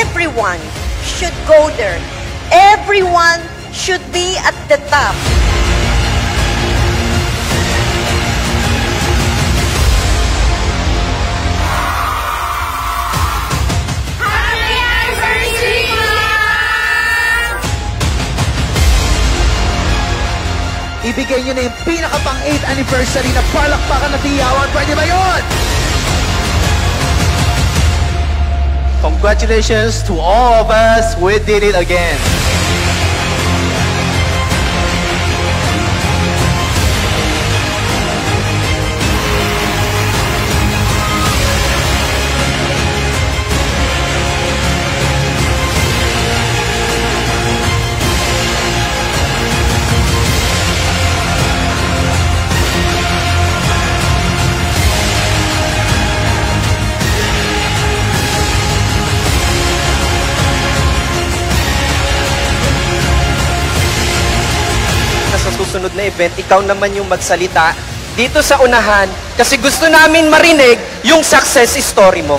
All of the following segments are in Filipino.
Everyone should go there. Everyone should be at the top. Happy anniversary! Ibigay nyo na yung pinaka-pang 8th anniversary na palakpakan na tiyawan. Pwede ba yun? Congratulations to all of us. We did it again. Sa susunod na event, ikaw naman yung magsalita dito sa unahan kasi gusto namin marinig yung success story mo.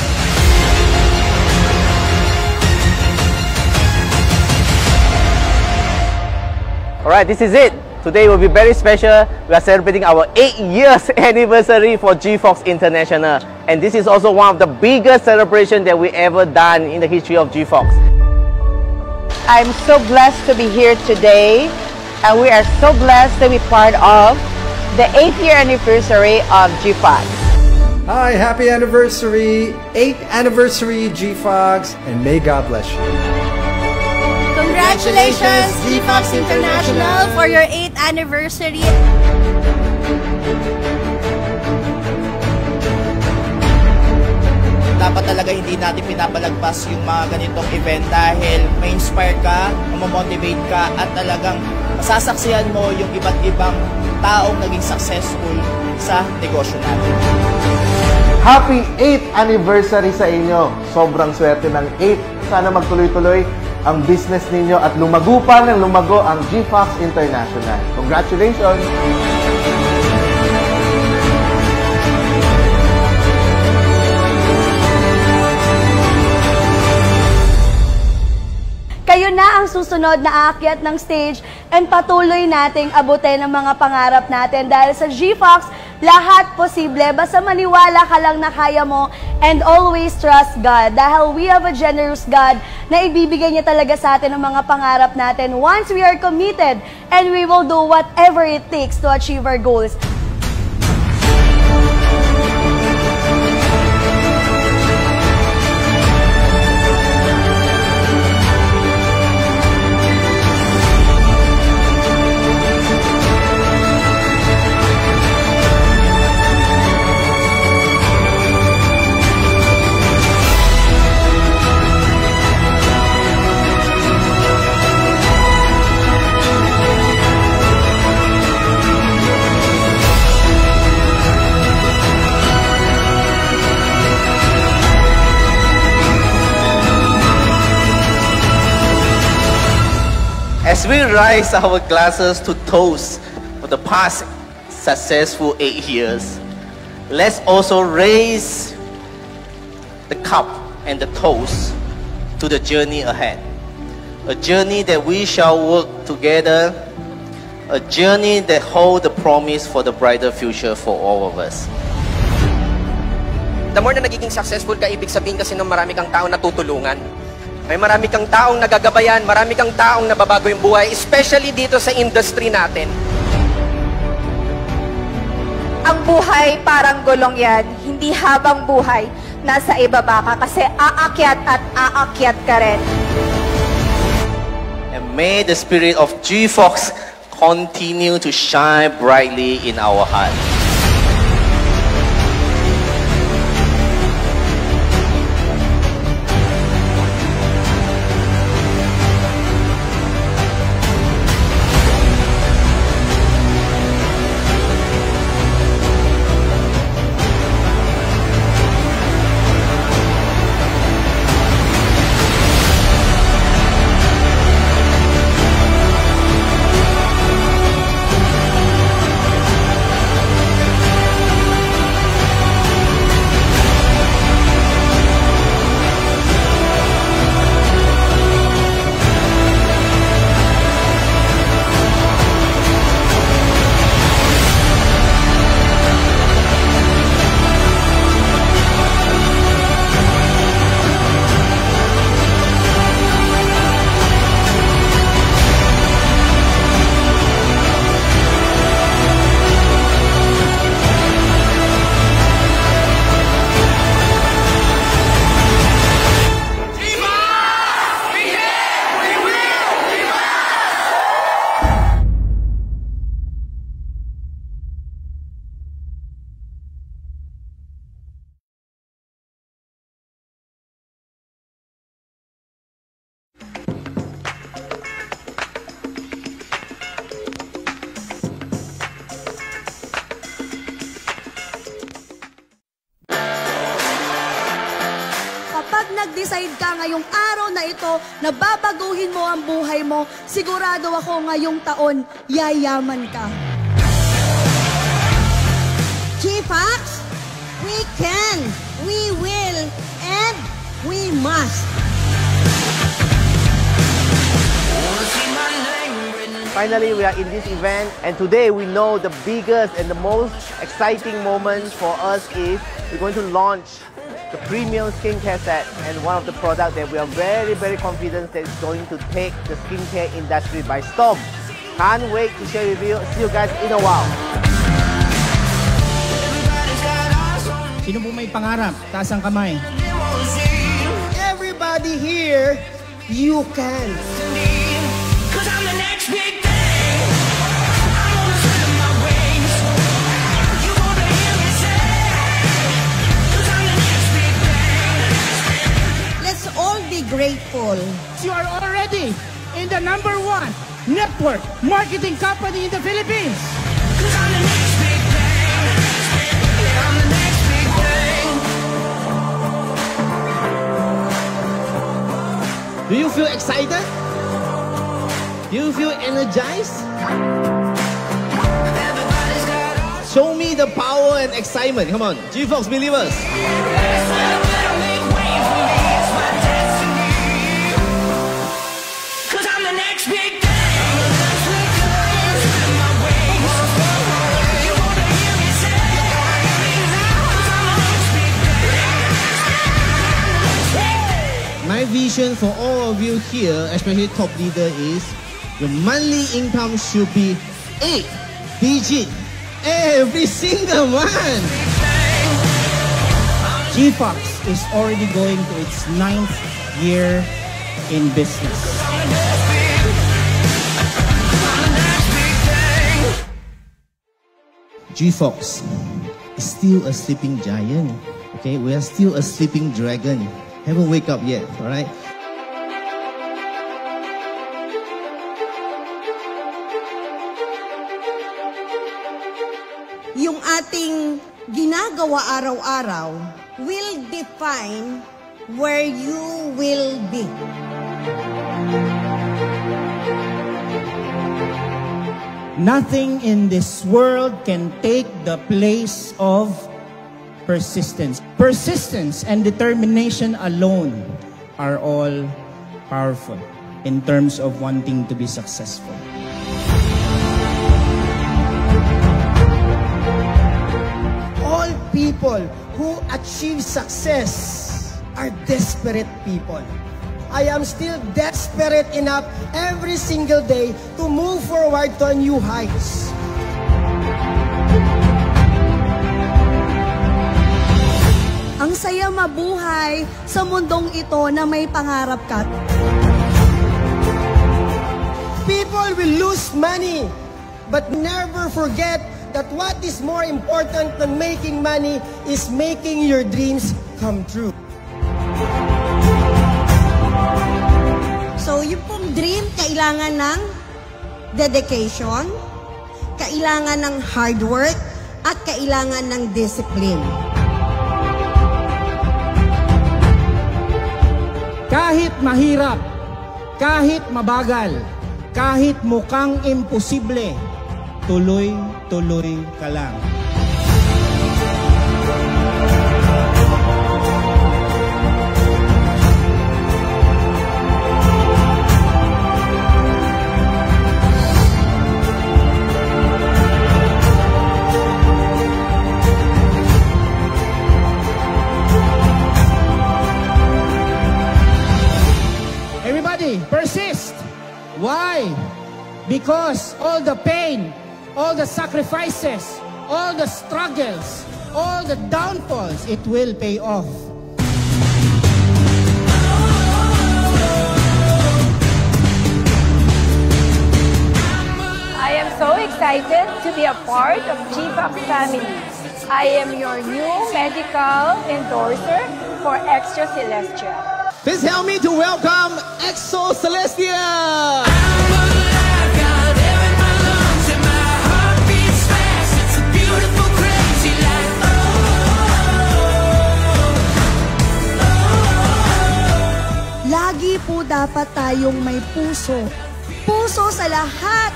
Alright, this is it. Today will be very special. We are celebrating our 8 years anniversary for G-Fox International. And this is also one of the biggest celebrations that we ever done in the history of G-Fox. I'm so blessed to be here today. And we are so blessed to be part of the 8th year anniversary of G-Fox. Hi, happy anniversary, 8th anniversary G-Fox, and may God bless you. Congratulations, G-Fox International, for your 8th anniversary. Dapat talaga hindi natin pinapalagpas yung mga ganitong event dahil ma-inspire ka, ma-motivate ka, at talagang masasaksihan mo yung iba't ibang taong naging successful sa negosyo natin. Happy 8th anniversary sa inyo. Sobrang swerte ng 8. Sana magtuloy-tuloy ang business ninyo at lumago pa ng lumago ang G-Fox International. Congratulations! Kayo na ang susunod na aakyat ng stage and patuloy nating abutin ang mga pangarap natin dahil sa G-Fox, lahat posible. Basta maniwala ka lang na kaya mo and always trust God dahil we have a generous God na ibibigay niya talaga sa atin ang mga pangarap natin once we are committed and we will do whatever it takes to achieve our goals. As we rise our glasses to toast for the past successful 8 years, let's also raise the cup and the toast to the journey ahead. A journey that we shall work together, a journey that holds the promise for the brighter future for all of us. The more na nagiging successful ka, ibig sabihin kasi ng marami kang taong natutulungan. May marami kang taong nagagabayan, marami kang taong nababago yung buhay, especially dito sa industry natin. Ang buhay parang gulong yan, hindi habang buhay, nasa ibaba ka kasi aakyat at aakyat ka rin. And may the spirit of G-Fox continue to shine brightly in our hearts. nag-decide ka ngayong araw na ito na babaguhin mo ang buhay mo, sigurado ako ngayong taon, yayaman ka. G-Fox, we can, we will, and we must. Finally, we are in this event, and today we know the biggest and the most exciting moment for us is we're going to launch the premium skincare set, and one of the products that we are very, very confident that is going to take the skincare industry by storm. Can't wait to share with you. See you guys in a while. Sino po may pangarap? Taas ang kamay. Everybody here, you can. Let's all be grateful. You are already in the #1 network marketing company in the Philippines. Do you feel excited? Do you feel energized? Show me the power and excitement. Come on, G-Fox believers. My vision for all of you here, especially top leader, is your monthly income should be 8 digit every single month. G-Fox is already going to its 9th year in business. G-Fox is still a sleeping giant. Okay, we are still a sleeping dragon. Haven't wake up yet, all right? Yung ating ginagawa araw-araw will define where you will be. Nothing in this world can take the place of persistence. Persistence and determination alone are all powerful in terms of wanting to be successful. All people who achieve success are desperate people. I am still desperate enough every single day to move forward to new heights. Ang saya mabuhay sa mundong ito na may pangarap ka. People will lose money, but never forget that what is more important than making money is making your dreams come true. So, yung pong dream, kailangan ng dedication, kailangan ng hard work, at kailangan ng discipline. Kahit mahirap, kahit mabagal, kahit mukhang imposible, tuloy-tuloy ka lang. Persist. Why? Because all the pain, all the sacrifices, all the struggles, all the downfalls, it will pay off. I am so excited to be a part of G-Fox family. I am your new medical endorser for Extra Celestia. Please help me to welcome Exo Celestia! dapat tayong may puso. Puso sa lahat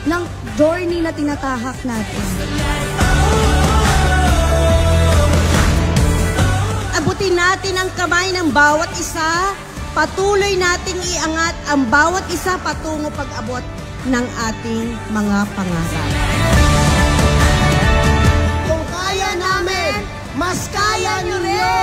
ng journey na tinatahak natin. Abutin natin ang kamay ng bawat isa. Patuloy nating iangat ang bawat isa patungo pag-abot ng ating mga pangarap. Kung kaya namin, mas kaya ninyo!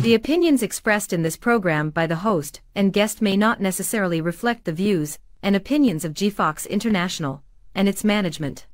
The opinions expressed in this program by the host and guest may not necessarily reflect the views and opinions of GFox International and its management.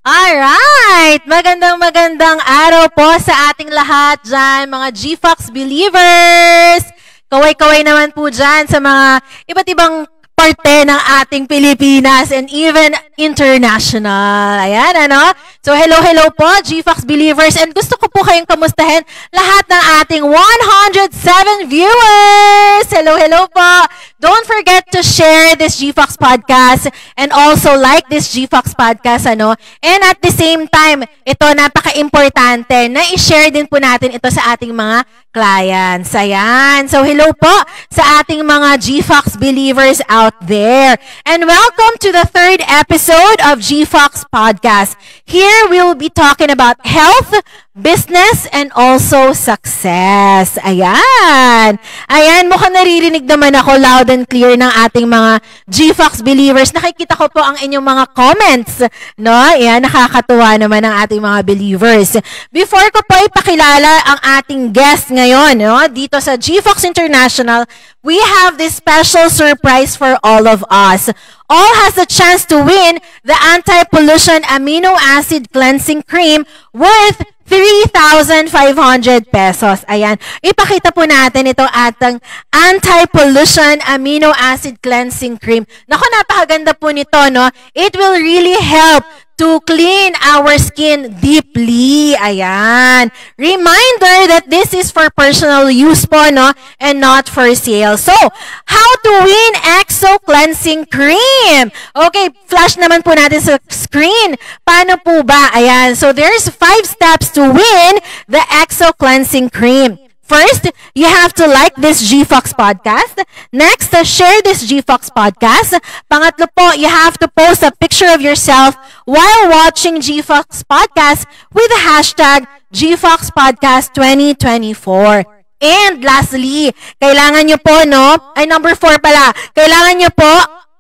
Alright! Magandang araw po sa ating lahat dyan, mga GFox believers! Kaway-kaway naman po dyan sa mga iba't ibang parte ng ating Pilipinas and even international. Ayan, ano? So, hello po, GFox believers. And gusto ko po kayong kamustahin lahat ng ating 107 viewers. Hello po. Don't forget to share this GFox podcast and also like this GFox podcast, ano? And at the same time, ito napaka-importante na i-share din po natin ito sa ating mga clients. Ayan. So, hello po sa ating mga GFox believers out there. And welcome to the third episode of GFox Podcast. Here, we will be talking about health, business, and also success. Ayan. Ayan, mukhang naririnig naman ako loud and clear ng ating mga GFox believers. Nakikita ko po ang inyong mga comments. No? Ayan, nakakatuwa naman ang ating mga believers. Before ko po ipakilala ang ating guest ngayon, no? Dito sa GFox International, we have this special surprise for all of us. All has the chance to win the anti-pollution amino acid cleansing cream worth 3,500 pesos. Ayan. Ipakita po natin itong atang anti-pollution amino acid cleansing cream. Naku, napakaganda po nito, no? It will really help to clean our skin deeply. Ayan. Reminder that this is for personal use po, no? And not for sale. So, how to win Exo Cleansing Cream? Okay, flash naman po natin sa screen. Paano po ba? Ayan. So, there's 5 steps to win the Exo Cleansing Cream. First, you have to like this GFox podcast. Next, share this GFox podcast. Pangatlo po, you have to post a picture of yourself while watching GFox podcast with the hashtag GFox Podcast 2024. And lastly, kailangan nyo po, no? Ay, number 4 pala. Kailangan nyo po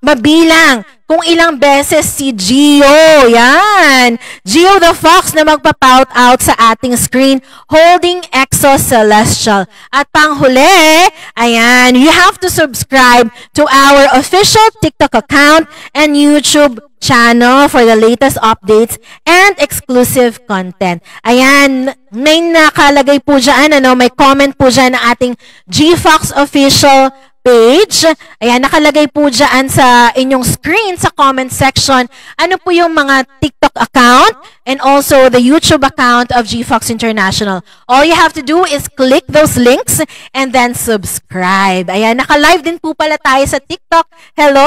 mabilang kung ilang beses si Gio. Yan. Gio the Fox na magpa-pout out sa ating screen holding Exo Celestial. At panghuli, ayan, you have to subscribe to our official TikTok account and YouTube channel for the latest updates and exclusive content. Ayan, may nakalagay po dyan, ano, may comment po dyan na ating GFox official page. Ayan, nakalagay po dyan sa inyong screen sa comment section. Ano po yung mga TikTok account and also the YouTube account of GFox International. All you have to do is click those links and then subscribe. Ayan, naka-live din po pala tayo sa TikTok. Hello!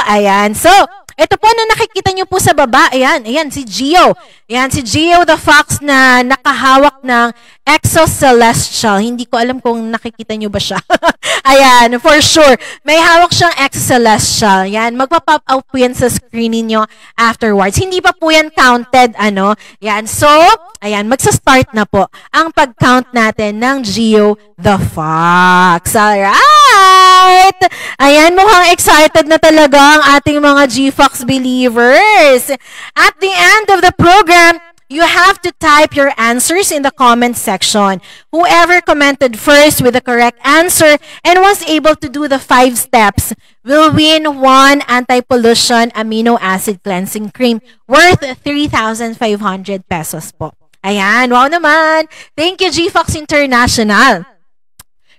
Ayan, so, ito po na nakikita nyo po sa baba, ayan, si Gio. Ayan, si Gio the Fox na nakahawak ng Exo Celestial. Hindi ko alam kung nakikita nyo ba siya. Ayan, for sure. May hawak siyang Exo Celestial. Ayan, magpa-pop out po yan sa screen niyo afterwards. Hindi pa po yan counted, ano. Ayan, so, ayan, magsa-start na po ang pag-count natin ng Gio the Fox. Alright! Ayan, mukhang excited na talaga ang ating mga GFox believers. At the end of the program, you have to type your answers in the comment section. Whoever commented first with the correct answer and was able to do the 5 steps will win one anti-pollution amino acid cleansing cream worth 3,500 pesos po. Ayan, wow naman. Thank you, GFox International.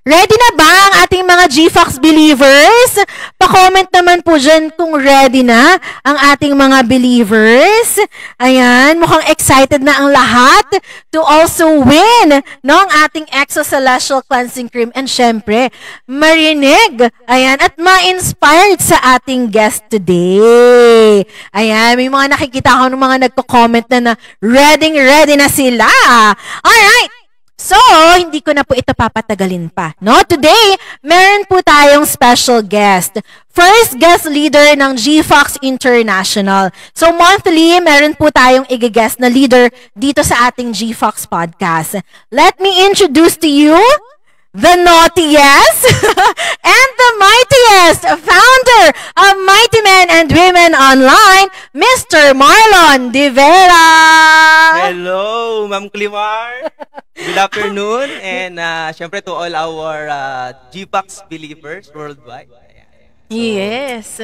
Ready na ba ang ating mga GFox believers? Pa-comment naman po dyan kung ready na ang ating mga believers. Ayan, mukhang excited na ang lahat to also win ang ating Exo Celestial Cleansing Cream. And syempre, marinig, ayan, at ma-inspired sa ating guest today. Ayan, may mga nakikita ko ng mga nagko-comment na ready na sila. Alright! So, hindi ko na po ito papatagalin pa. No? Today, meron po tayong special guest. First guest leader ng GFox International. So, monthly, meron po tayong i-guest na leader dito sa ating GFox podcast. Let me introduce to you the naughtiest and the mightiest founder of Mighty Men and Women Online, Mr. Marlon De Vera. Hello, Ma'am Climar. Good afternoon, and syempre to all our GFox believers worldwide. Yes.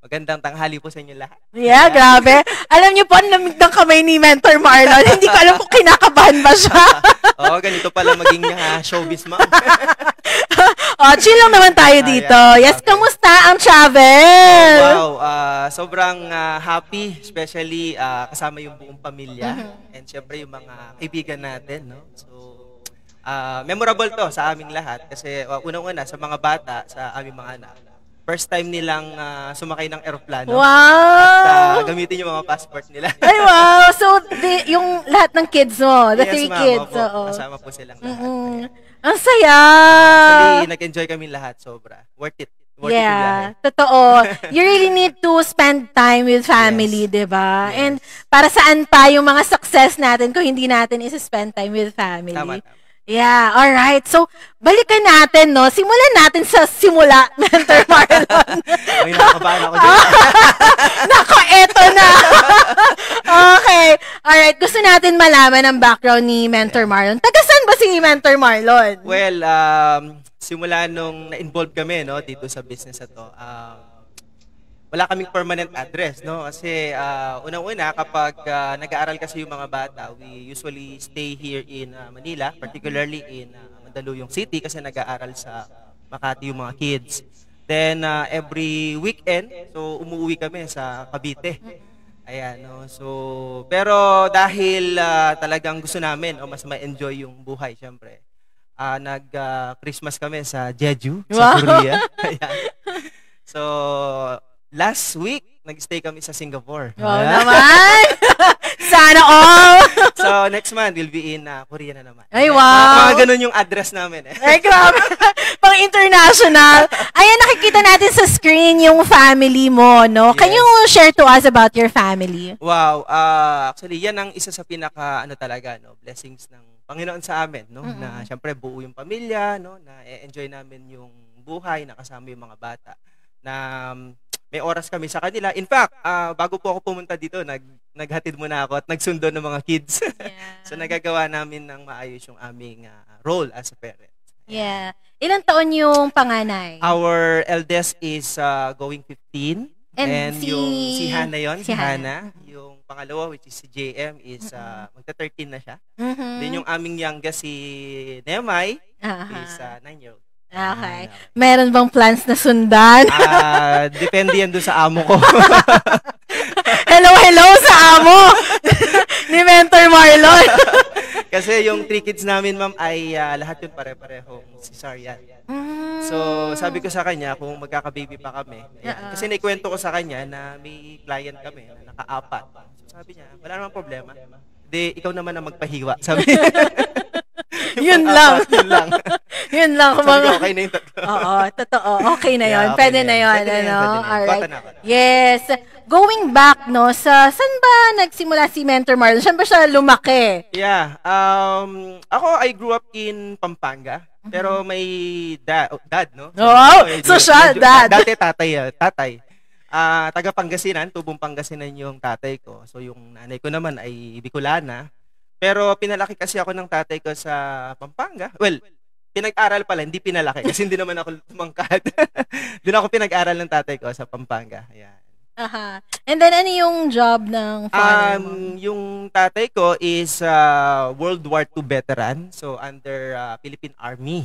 Magandang tanghali po sa inyo lahat. Yeah, grabe. Alam niyo po, ang lamig ng kamay ni Mentor Marlon. Hindi ko alam kung kinakabahan ba siya. Oo, ganito pala maging showbiz, ma'am. Chill lang naman tayo dito. Yes, kamusta ang travel? Wow, sobrang happy, especially kasama yung buong pamilya. And syempre yung mga kaibigan natin, no? So, memorable to sa aming lahat kasi unang-una sa mga bata, sa aming mga anak. First time nilang sumakay ng eroplano. Wow! At gamitin yung mga passport nila. Ay, wow! So, yung lahat ng kids mo, the 3 kids. Opo, kasama po silang lahat. Ang saya! Actually, nag-enjoy kami lahat sobra. Worth it. Worth it totoo. You really need to spend time with family, diba? Yes. And para saan pa yung mga success natin kung hindi natin isa-spend time with family? Tama. Yeah, all right. So, balikan natin, no? Simulan natin sa simula, Mentor Marlon. Ay, nakakabahan ako dyan. Nako, eto na. Okay. All right. Gusto natin malaman ang background ni Mentor Marlon. Taga-saan ba si Mentor Marlon? Well, simula nung na-involve kami, no, dito sa business na to, wala kaming permanent address, no? Kasi unang-una kapag nag-aaral kasi yung mga bata, we usually stay here in Manila, particularly in Mandaluyong City kasi nag-aaral sa Makati yung mga kids. Then every weekend, so umuwi kami sa Cavite. Ayan, no? So, pero dahil talagang gusto namin o mas ma-enjoy yung buhay, syempre. Nag-Christmas kami sa Jeju, sa Korea. Ayan. So, last week, nag-stay kami sa Singapore. Wow naman! Sana all! So, next month, we'll be in Korea na naman. Ay, wow! Mga ganun yung address namin. Ay, grabe! Pang-international. Ayan, nakikita natin sa screen yung family mo, no? Yes. Can you share to us about your family? Wow! Actually, yan ang isa sa pinaka, talaga, no? Blessings ng Panginoon sa amin, no? Na, syempre, buo yung pamilya, no? Na enjoy namin yung buhay, nakasama yung mga bata. Na may oras kami sa kanila. In fact, bago po ako pumunta dito, naghatid muna ako at nagsundo ng mga kids. Yeah. So nagagawa namin ng maayos yung aming role as a parent. Yeah. Ilang taon yung panganay? Our eldest is going 15. And yung si Hana yon, si Hana. Yung pangalawa, which is si JM, is magta-13 na siya. Then yung aming youngest, si Nemay, is 9-year-old. Okay. Meron bang plans na sundan? Depende yan doon sa amo ko. Hello sa amo ni Mentor Marlon. Kasi yung 3 kids namin, ma'am, ay lahat yun pare-parehong cesarean. So, sabi ko sa kanya, kung magkaka-baby pa kami, kasi naikwento ko sa kanya na may client kami, na naka-4. So, sabi niya, wala namang problema. Hindi, ikaw naman ang magpahiwa. Sabi Yun lang. Yun lang. Sabi ko, okay na yung tatlo. Oo, totoo. Okay na yun. Yeah, pwede na yun. Alright. Yes. Going back, no, saan ba nagsimula si Mentor Marlon? Saan ba siya lumaki? Yeah. Ako, I grew up in Pampanga. Pero may dad, no? So siya, dad. Dati tatay. Taga Pangasinan, tubong Pangasinan yung tatay ko. So yung nanay ko naman ay Bicolana. Pero pinalaki kasi ako ng tatay ko sa Pampanga. Well, pinag-aral pala, hindi pinalaki. Kasi hindi naman ako tumangkad. Doon ako pinag-aral ng tatay ko sa Pampanga. Ayan. Aha. And then, ano yung job ng father mo? Yung tatay ko is World War II veteran. So, under Philippine Army.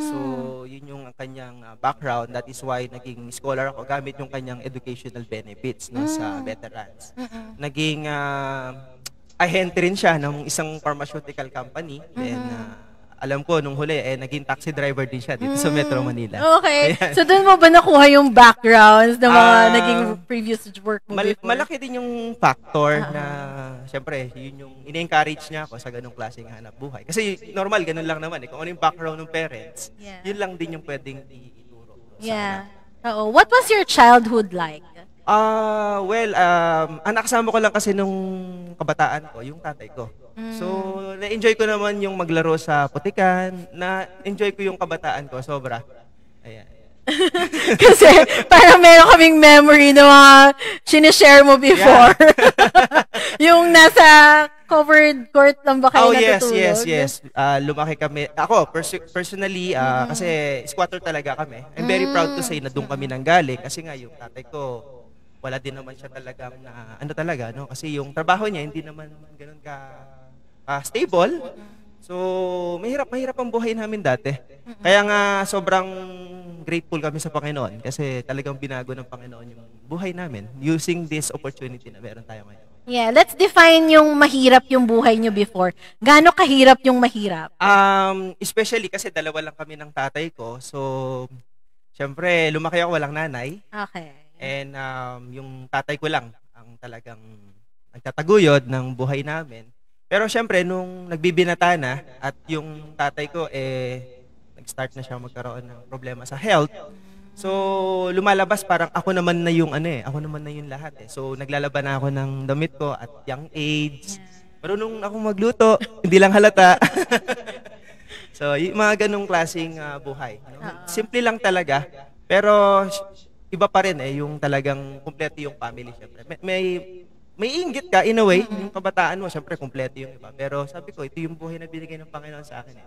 So, yun yung kanyang background. That is why naging scholar ako gamit yung kanyang educational benefits no, sa veterans. Naging ahente rin siya ng isang pharmaceutical company. Then, alam ko, nung huli, naging taxi driver din siya dito sa Metro Manila. Okay. So, doon mo ba nakuha yung backgrounds ng mga naging previous work mo before? Malaki din yung factor na, syempre, yun yung ine-encourage niya ako sa ganung klaseng hanap buhay. Kasi normal, ganun lang naman. Kung ano yung background ng parents, yun lang din yung pwedeng ituro. Yeah. Oo. What was your childhood like? Ang nakasama ko lang kasi nung kabataan ko, yung tatay ko. So, na-enjoy ko naman yung maglaro sa putikan. Na-enjoy ko yung kabataan ko, sobra. Ayan. Kasi parang meron kaming memory na mga sinishare mo before. Yung nasa covered court lang ba kayo natutulog? Yes. Lumaki kami. Ako, personally, kasi squatter talaga kami. I'm very proud to say na doon kami nanggaling. Kasi nga yung tatay ko, wala din naman siya talagang talaga, no? Kasi yung trabaho niya, hindi naman ganun stable. So, mahirap ang buhay namin dati. Kaya nga, sobrang grateful kami sa Panginoon kasi talagang binago ng Panginoon yung buhay namin using this opportunity na meron tayo ngayon. Yeah, let's define yung mahirap yung buhay nyo before. Gaano kahirap yung mahirap? Especially kasi dalawa lang kami ng tatay ko. So, syempre, lumaki ako walang nanay. Okay. And yung tatay ko lang ang talagang nagtataguyod ng buhay namin. Pero syempre, nung nagbibinata na at yung tatay ko, nag-start na siya magkaroon ng problema sa health. So, lumalabas parang ako naman na yung ako naman na yung lahat. So, naglalaban na ako ng damit ko at young age. Marunong ako magluto, hindi lang halata. So, yung mga ganong klaseng buhay. Simple lang talaga, pero iba pa rin yung talagang kumpleto yung family, syempre. May inggit ka, in a way, yung kabataan mo, syempre, kumpleto yung iba. Pero sabi ko, ito yung buhay na binigay ng Panginoon sa akin.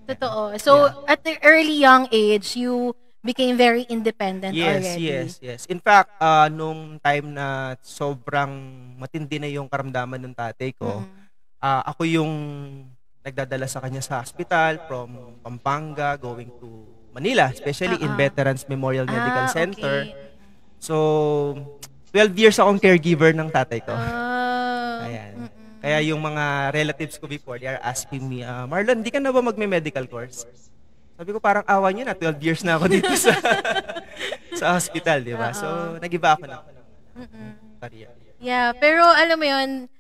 Totoo. So, at the early young age, you became very independent already. Yes. In fact, nung time na sobrang matindi na yung karamdaman ng tatay ko, ako yung nagdadala sa kanya sa hospital from Pampanga going to Manila, especially in Veterans Memorial Medical Center. Okay. So, 12 years akong caregiver ng tatay ko. Ayan. Kaya yung mga relatives ko before, they are asking me, Marlon, di ka na ba magme-medical course? Sabi ko, parang awa nyo na, 12 years na ako dito sa hospital, di ba? So, nag-iba ako na career. Yeah, pero alam mo yun,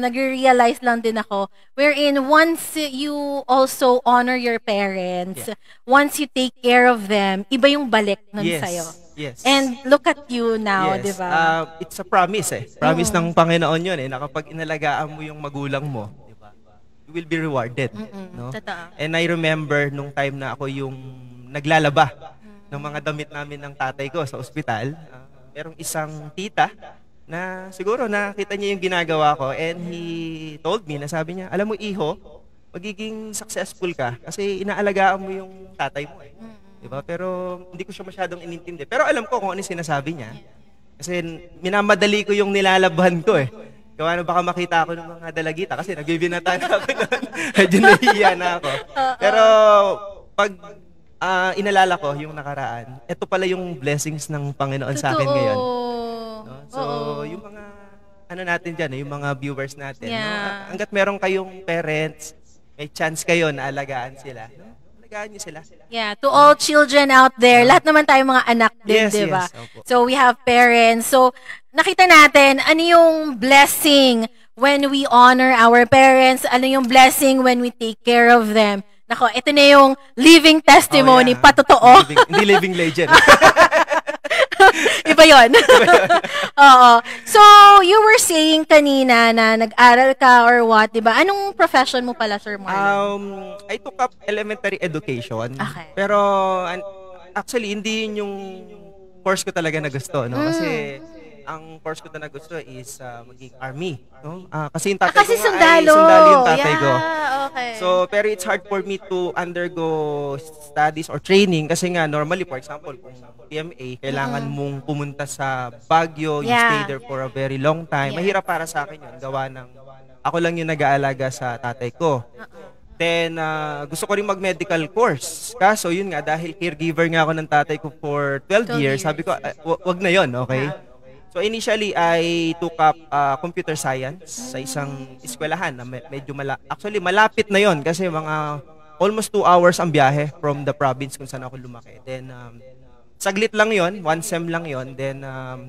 nag-realize lang din ako, wherein once you also honor your parents, once you take care of them, iba yung balik nun sa'yo. Yes. And look at you now, di ba? It's a promise Promise ng Panginoon yun na kapag inalagaan mo yung magulang mo, di ba? You will be rewarded. No? And I remember nung time na ako yung naglalaba ng mga damit namin ng tatay ko sa ospital, merong isang tita na siguro nakita niya yung ginagawa ko and he told me, na sabi niya, alam mo iho, magiging successful ka kasi inaalagaan mo yung tatay mo diba? Pero hindi ko siya masyadong inintindi. Pero alam ko kung ano yung sinasabi niya. Kasi minamadali ko yung nilalabhan ko Gawa na baka makita ako ng mga dalagita kasi nagbibinata na ako noon. Medyo nahihiya na ako. Pero pag inalala ko yung nakaraan, ito pala yung blessings ng Panginoon sa akin ngayon. No? So, yung mga natin dyan, yung mga viewers natin, hanggat meron kayong parents, may chance kayo na alagaan sila. No? Alagaan niyo sila. Yeah, to all children out there, lahat naman tayo mga anak din, di ba? So, we have parents. So, nakita natin, ano yung blessing when we honor our parents? Ano yung blessing when we take care of them? Nako, ito na yung living testimony, patotoo. Hindi living legend. Iba yun. Oo. So, you were saying kanina na nag-aral ka or what, diba? Anong profession mo pala, Sir Marlon? I took up elementary education. Okay. Pero, actually, hindi yun yung course ko talaga na gusto, no? Kasi, ang course ko na gusto is maging army, no? Kasi yung tatay kasi ko nga sundalo. ay sundalo yung tatay ko. Okay. So, pero it's hard for me to undergo studies or training kasi nga normally, for example, kung PMA, kailangan mong pumunta sa Baguio, you stay there for a very long time. Mahirap para sa akin yun, gawa ng ako lang yung nag-aalaga sa tatay ko. Then, gusto ko rin mag-medical course. Kaso, yun nga, dahil caregiver nga ako ng tatay ko for 12 years, sabi ko, wag na yun, okay? So, initially, I took up computer science sa isang eskwelahan na medyo actually, malapit na yun kasi mga almost 2 hours ang biyahe from the province kung saan ako lumaki. Then, saglit lang yun, 1 sem lang yun. Then,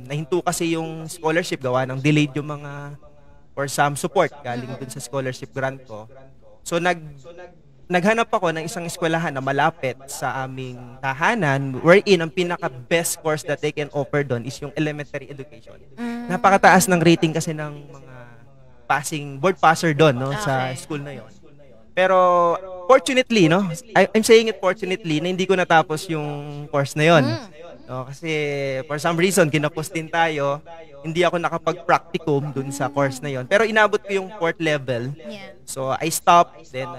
nahinto kasi yung scholarship, gawa ng delayed yung mga or some support galing dun sa scholarship grant ko. So, naghanap ako ng isang eskwelahan na malapit sa aming tahanan wherein ang pinaka-best course that they can offer doon is yung elementary education. Napakataas ng rating kasi ng mga board passer doon, no, sa school na yon. Pero fortunately, no, I'm saying it fortunately na hindi ko natapos yung course na yon. No, kasi for some reason kinapos din tayo, hindi ako nakapag-practicum dun sa course na yon. Pero inabot ko yung 4th level. So I stopped, then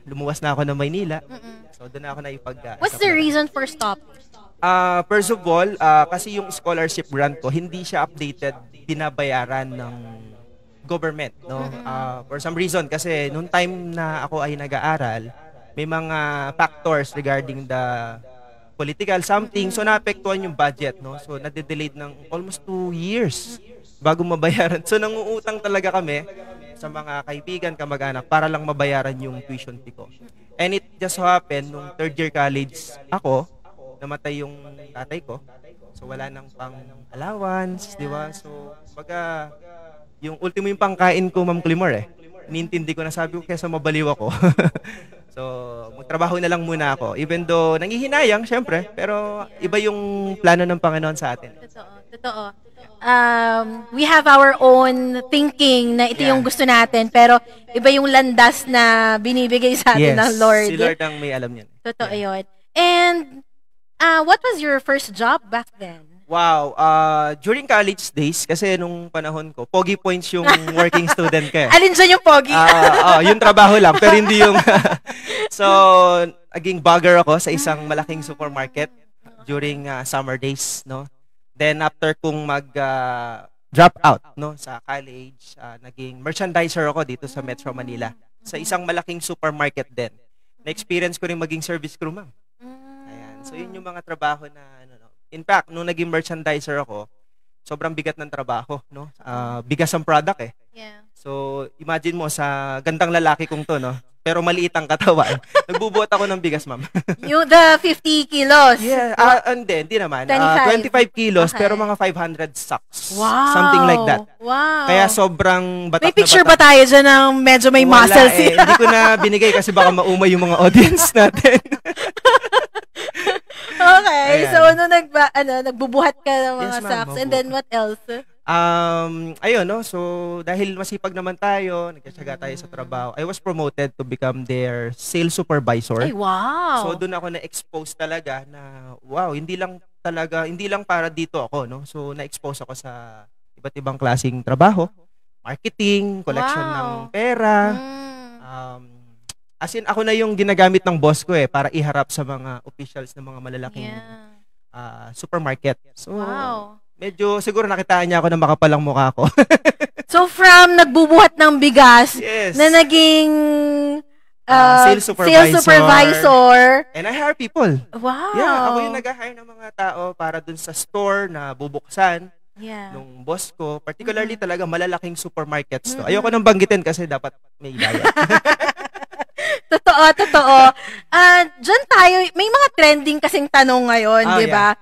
lumuwas na ako ng Maynila. So doon na ako What's the reason for stop? First of all, kasi yung scholarship grant ko hindi siya updated, binabayaran ng government, no? For some reason kasi nung time na ako ay nag-aaral, may mga factors regarding the political something, so naapektuhan yung budget, no? So nade-delayed ng almost 2 years bago mabayaran. So nanguutang talaga kami sa mga kaibigan, kamag-anak para lang mabayaran yung tuition fee ko. And it just happened nung 3rd year college ako, namatay yung tatay ko. So wala nang pang allowance, di ba? So baga yung ultimo yung pangkain ko, Ma'am Climor, inintindi ko na, sabi ko kesa mabaliw ako. So, magtrabaho na lang muna ako. Even though, nangihinayang, syempre, pero iba yung plano ng Panginoon sa atin. Totoo. We have our own thinking na ito yung gusto natin, pero iba yung landas na binibigay sa atin ng Lord. Si Lord ang may alam niyan. Totoo yun. And, what was your first job back then? Wow, during college days, kasi nung panahon ko, pogi points yung working student ka. Alin dyan yung pogi? Yung trabaho lang, pero hindi yung... So, naging bagger ako sa isang malaking supermarket during summer days, no? Then, after kong mag-drop out, no, sa college, naging merchandiser ako dito sa Metro Manila. Sa isang malaking supermarket din. Na-experience ko rin maging service crew, ma'am. Ayan. So, yun yung mga trabaho na... In fact, nung naging merchandiser ako, sobrang bigat ng trabaho, no? Bigas ang product So, imagine mo sa gandang lalaki kong to, no? Pero maliit ang katawan. Nagbubuhat ako ng bigas, ma'am. Yung the 50 kilos? Yeah, hindi naman. 25 kilos, pero mga 500 sacks. Wow. Something like that. Wow. Kaya sobrang batak na batak. May picture ba tayo dyan ng medyo may muscles? Hindi ko na binigay kasi baka maumay yung mga audience natin. Okay, ayan. So nagbubuhat ka ng mga sacks, and then what else? Ayun, no? So, dahil masipag naman tayo, nagkatsaga tayo sa trabaho, I was promoted to become their sales supervisor. Ay, wow! So, doon ako na-expose talaga na, wow, hindi lang para dito ako, no? So, na-expose ako sa iba't ibang klaseng trabaho, marketing, collection ng pera, as in, ako na yung ginagamit ng boss ko para iharap sa mga officials ng mga malalaking supermarket. So, medyo siguro nakitaan niya ako na makapalang mukha ko. So, from nagbubuhat ng bigas na naging sales supervisor. And I hire people. Wow. Yeah, ako yung nag-hire ng mga tao para dun sa store na bubuksan nung boss ko. Particularly talaga malalaking supermarkets to. Ayoko nang banggitin kasi dapat may bayad. Totoo. Diyan tayo, may mga trending kasing tanong ngayon, di ba?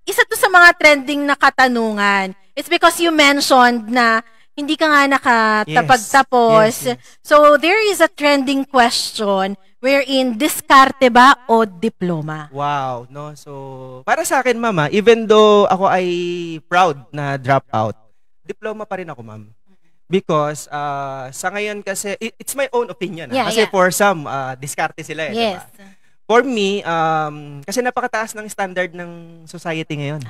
Isa to sa mga trending na katanungan. It's because you mentioned na hindi ka nga nakatapagtapos. So, there is a trending question wherein diskarte ba o diploma? Wow, no? So, para sa akin, mama, even though ako ay proud na drop out, diploma pa rin ako, ma'am. Because sa ngayon kasi, it's my own opinion. Kasi for some, diskarte sila diba? For me, kasi napakataas ng standard ng society ngayon.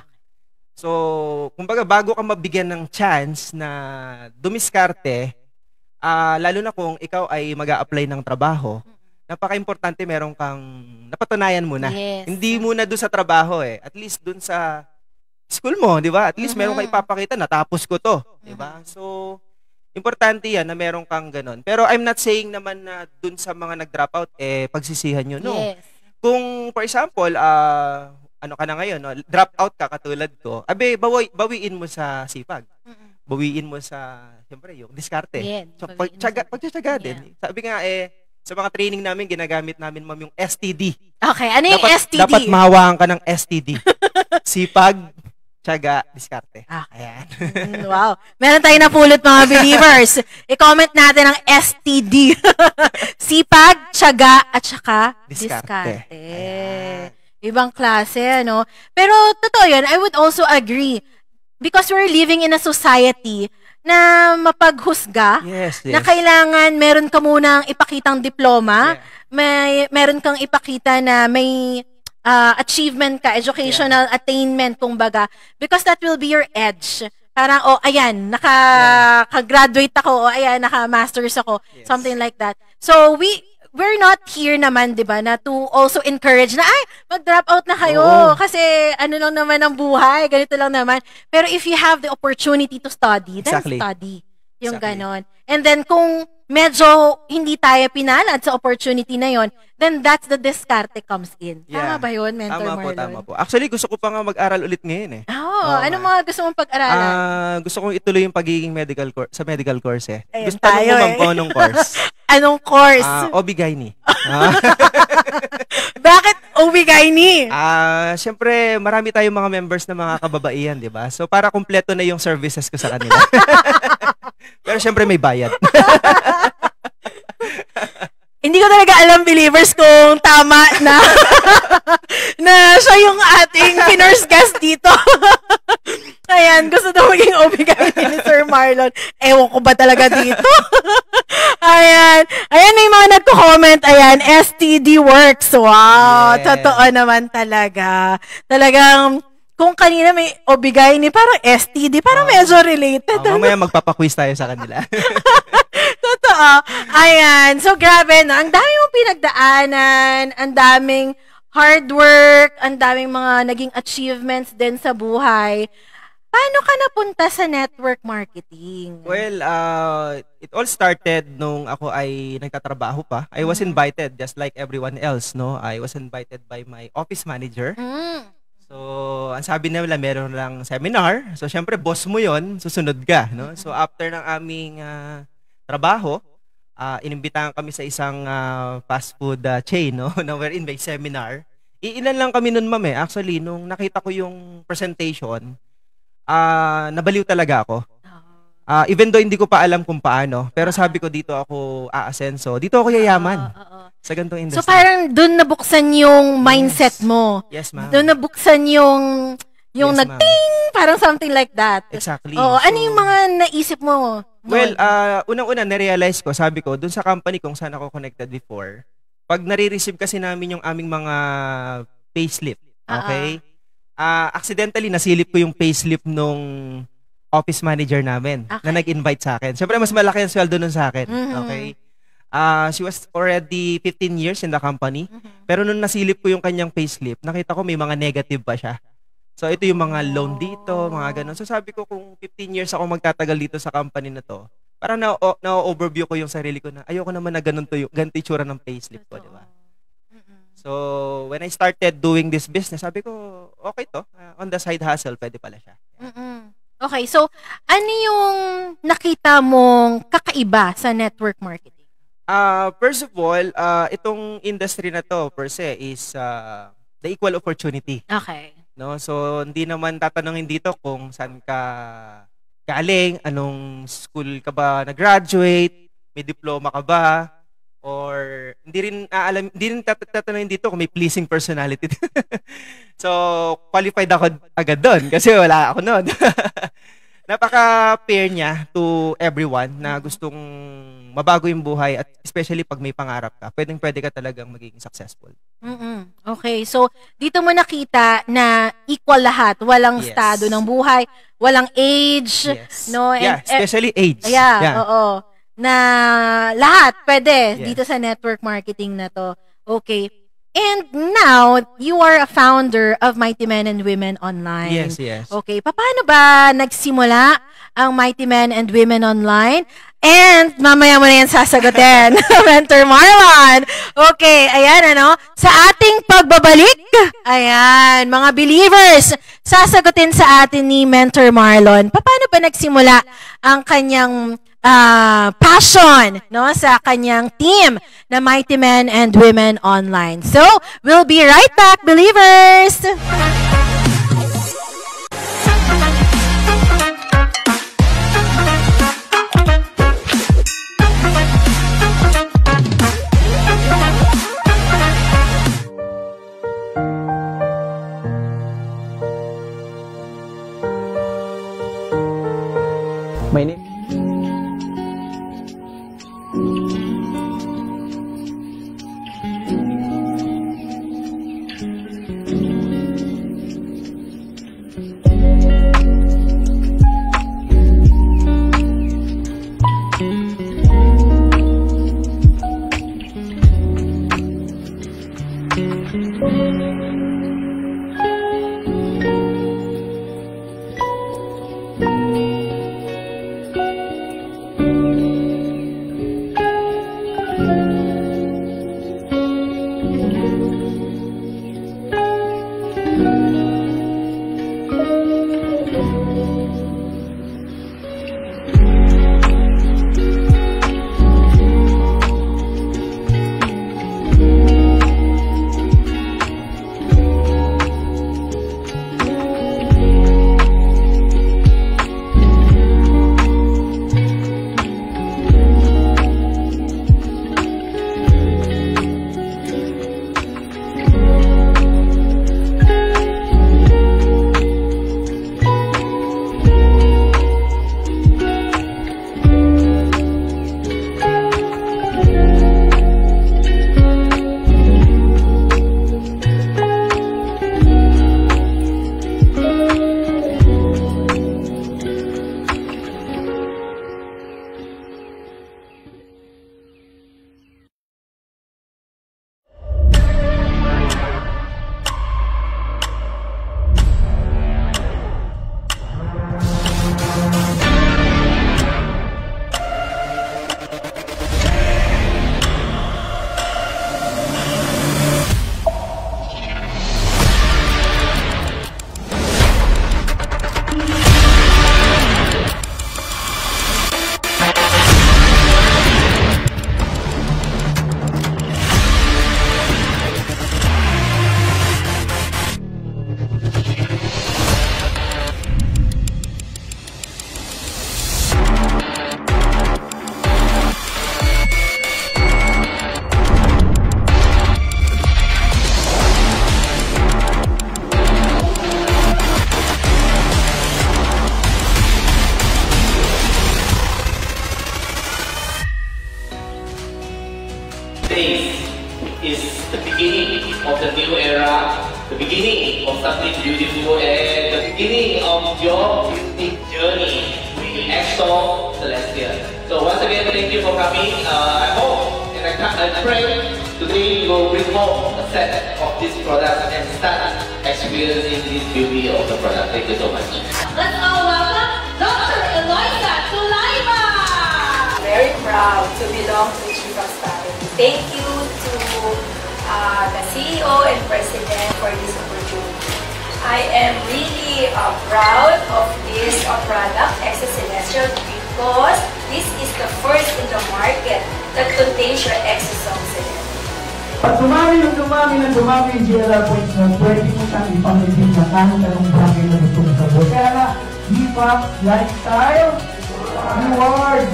So, kumbaga bago ka mabigyan ng chance na dumiskarte, lalo na kung ikaw ay mag-a-apply ng trabaho, napaka-importante meron kang napatunayan muna. Yes. Hindi muna doon sa trabaho eh. At least doon sa school mo, di ba? At least meron kang ipapakita, natapos ko to. Di ba? So, importante yan na meron kang ganun. Pero I'm not saying naman na doon sa mga nag-drop out, pagsisihan nyo. No. Yes. Kung, for example, ano ka na ngayon, no? Drop out ka katulad ko, bawiin mo sa sipag. Bawiin mo sa, siyempre, yung diskarte. Yeah, so, pagtsatsaga din. Sabi nga, sa mga training namin, ginagamit namin, ma'am, yung STD. Okay, ano yung STD? Dapat mahawaan ka ng STD. Sipag, tsaga, diskarte. Ayan. Wow. Meron tayong napulot, mga believers. I-comment natin ang STD. Sipag, tsaga, at saka diskarte. Ibang klase, ano? Pero, totoo yun, I would also agree. Because we're living in a society na mapaghusga, na kailangan meron ka munang ipakitang diploma, meron kang ipakita na may achievement ka, educational attainment, kumbaga, because that will be your edge. Parang, ayan, naka-graduate ako, ayan, naka-masters ako, something like that. So, we're not here naman, di ba, na to also encourage na, mag-drop out na kayo. Kasi, ano lang naman ang buhay, ganito lang naman. Pero if you have the opportunity to study, then study. Yung ganon. And then, kung medyo hindi tayo pinalad sa opportunity na yon, then that's the diskarte comes in. Tama ba yun, Mentor Marlon? Tama po. Actually, gusto ko pa nga mag-aral ulit ngayon eh. Anong mga gusto mong pag-aralan? Gusto kong ituloy yung pagiging sa medical course eh. Ayan, gusto mo ma'am, anong course? Anong course? OB-GYN. Bakit OB-GYN? Siyempre, marami tayong mga members na mga kababaihan, di ba? So, para kumpleto na yung services ko sa kanila. Pero siyempre, may bayad. Hindi ko talaga alam, believers, kung tama na na siya yung ating pinurse guest dito. Ayan, gusto daw maging OB-GYN ni Sir Marlon. Ewan ko ba talaga dito? Ayan, may mga nagko-comment. Ayan, STD works. Wow, totoo naman talaga. Talagang, kung kanina may OB-GYN, parang STD, parang medyo related. Mamaya magpapaquiz tayo sa kanila. Totoo. Ayan. So, grabe, no? Ang dami mong pinagdaanan, ang daming hard work, ang daming mga naging achievements din sa buhay. Paano ka napunta sa network marketing? Well, it all started nung ako ay nagtatrabaho pa. I was invited, just like everyone else, no? I was invited by my office manager. So, ang sabi nila, meron lang seminar. So, syempre, boss mo yon, susunod ka, no? So, after ng aming trabaho, inimbitahan kami sa isang fast food chain, no? Na wherein may seminar. Ilan lang kami nun, ma'am, Actually, nung nakita ko yung presentation, nabaliw talaga ako. Even though hindi ko pa alam kung paano, pero sabi ko dito ako aasenso. Dito ako yayaman sa ganitong industry. So parang doon nabuksan yung mindset mo. Yes, ma'am. Doon nabuksan yung nag-ting, parang something like that. Exactly. Ano yung mga naisip mo? Well, unang-una, na-realize ko, sabi ko, dun sa company kung saan ako connected before, pag nare-receive kasi namin yung aming mga payslip, okay? Accidentally, nasilip ko yung payslip nung office manager namin na nag-invite sa akin. Siyempre, mas malaki ang sweldo nun sa akin, okay? She was already 15 years in the company, pero nung nasilip ko yung kanyang payslip, nakita ko may mga negative pa siya. So, ito yung mga loan dito, mga ganun. So, sabi ko, kung 15 years ako magtatagal dito sa company na to, parang na-overview ko yung sarili ko na ayoko naman na ganito itsura ng payslip ko, di ba? So, when I started doing this business, sabi ko, okay to. On the side hustle, pwede pala siya. Okay, so, ano yung nakita mong kakaiba sa network marketing? First of all, itong industry na to, per se, is the equal opportunity. Okay. No, so hindi naman tatanungin dito kung saan ka galing, anong school ka ba nag-graduate, may diploma ka ba, or hindi rin tatanungin dito kung may pleasing personality. So, qualified ako agad doon kasi wala ako noon. Napaka-fair niya to everyone na gustong mabago yung buhay at especially pag may pangarap ka, pwede ka talagang magiging successful. Okay, so dito mo nakita na equal lahat, walang estado ng buhay, walang age, no? And, especially age. Oo. Na lahat pwede dito sa network marketing na to. Okay. And now, you are a founder of Mighty Men and Women Online. Yes. Okay, paano ba nagsimula ang Mighty Men and Women Online? And mamaya mo na yan sasagutin, Mentor Marlon. Okay, ayan sa ating pagbabalik, ayan, mga believers, sasagutin sa atin ni Mentor Marlon, paano ba nagsimula ang kanyang passion sa kanyang team na Mighty Men and Women Online. So, we'll be right back, believers! My name lifestyle, reward.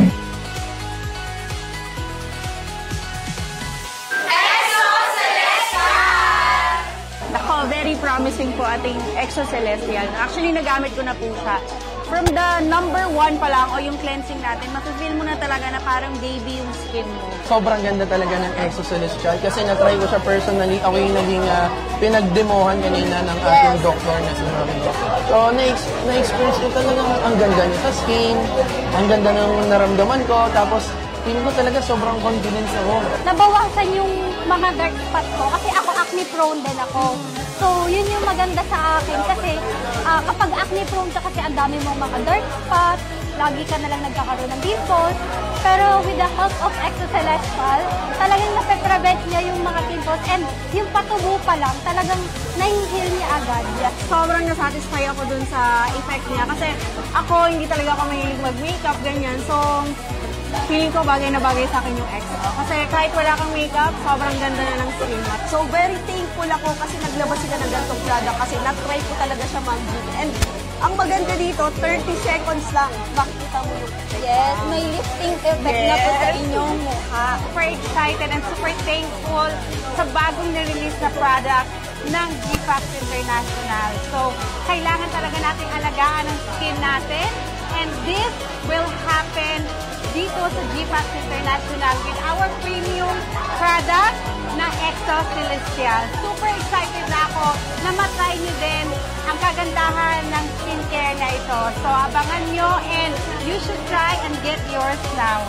Very promising po ating Exo Celestial. Actually, nagamit ko na po siya. from the number 1 pa lang o yung cleansing natin, mafe-feel mo na talaga na parang baby yung skin mo. Sobrang ganda talaga ng Exo Celestial kasi na-try ko siya personally. Ako yung naging pinagdemohan kanina ng ating doktor na si Mami. So, na-experience ko talaga ang ganda niya sa skin, ang ganda ng naramdaman ko, tapos feeling ko talaga sobrang confidence ako. Nabawasan yung mga dark spots ko kasi ako acne prone din ako. So, yun yung maganda sa akin kasi kapag acne prone ka kasi ang dami mong mga dark spots, lagi ka na lang nagkakaroon ng pimples. Pero with the help of Exo Celestial, talagang nape-prevent niya yung mga pimples and yung patubo pa lang, talagang nai-heal niya agad. Yes. Sobrang nasatisfy ako dun sa effect niya kasi ako hindi talaga ako mahilig mag-makeup, ganyan. So, feeling ko bagay na bagay sa akin yung Exo. Kasi kahit wala kang makeup, sobrang ganda na ng skin mo. So, very thankful ako kasi naglabas sila ng ganitong product kasi na-try ko talaga siya mag-use. And ang maganda dito, 30 seconds lang, makikita mo yung effect. Yes, may lifting effect na po sa inyong mukha. Super excited and super thankful sa bagong na-release na product ng GFAX International. So, kailangan talaga nating alagaan ang skin natin and this will happen dito sa GFAX International with our premium product na Exo Celestial. Super excited na ako na matry nyo din ang kagandahan ng skincare na ito. So, abangan nyo and you should try and get yours now.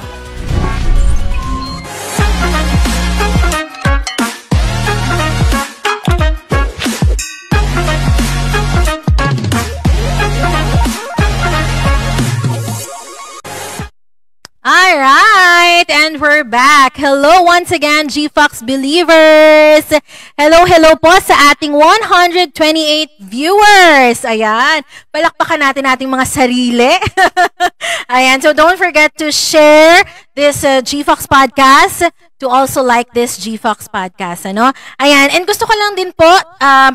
Alright, and we're back. Hello once again, GFox believers. Hello po sa ating 128 viewers. Ayan, palakpakan natin ating mga sarili. Ayan, so don't forget to share this GFox podcast, to also like this GFox podcast, ano? Ayan, and gusto ko lang din po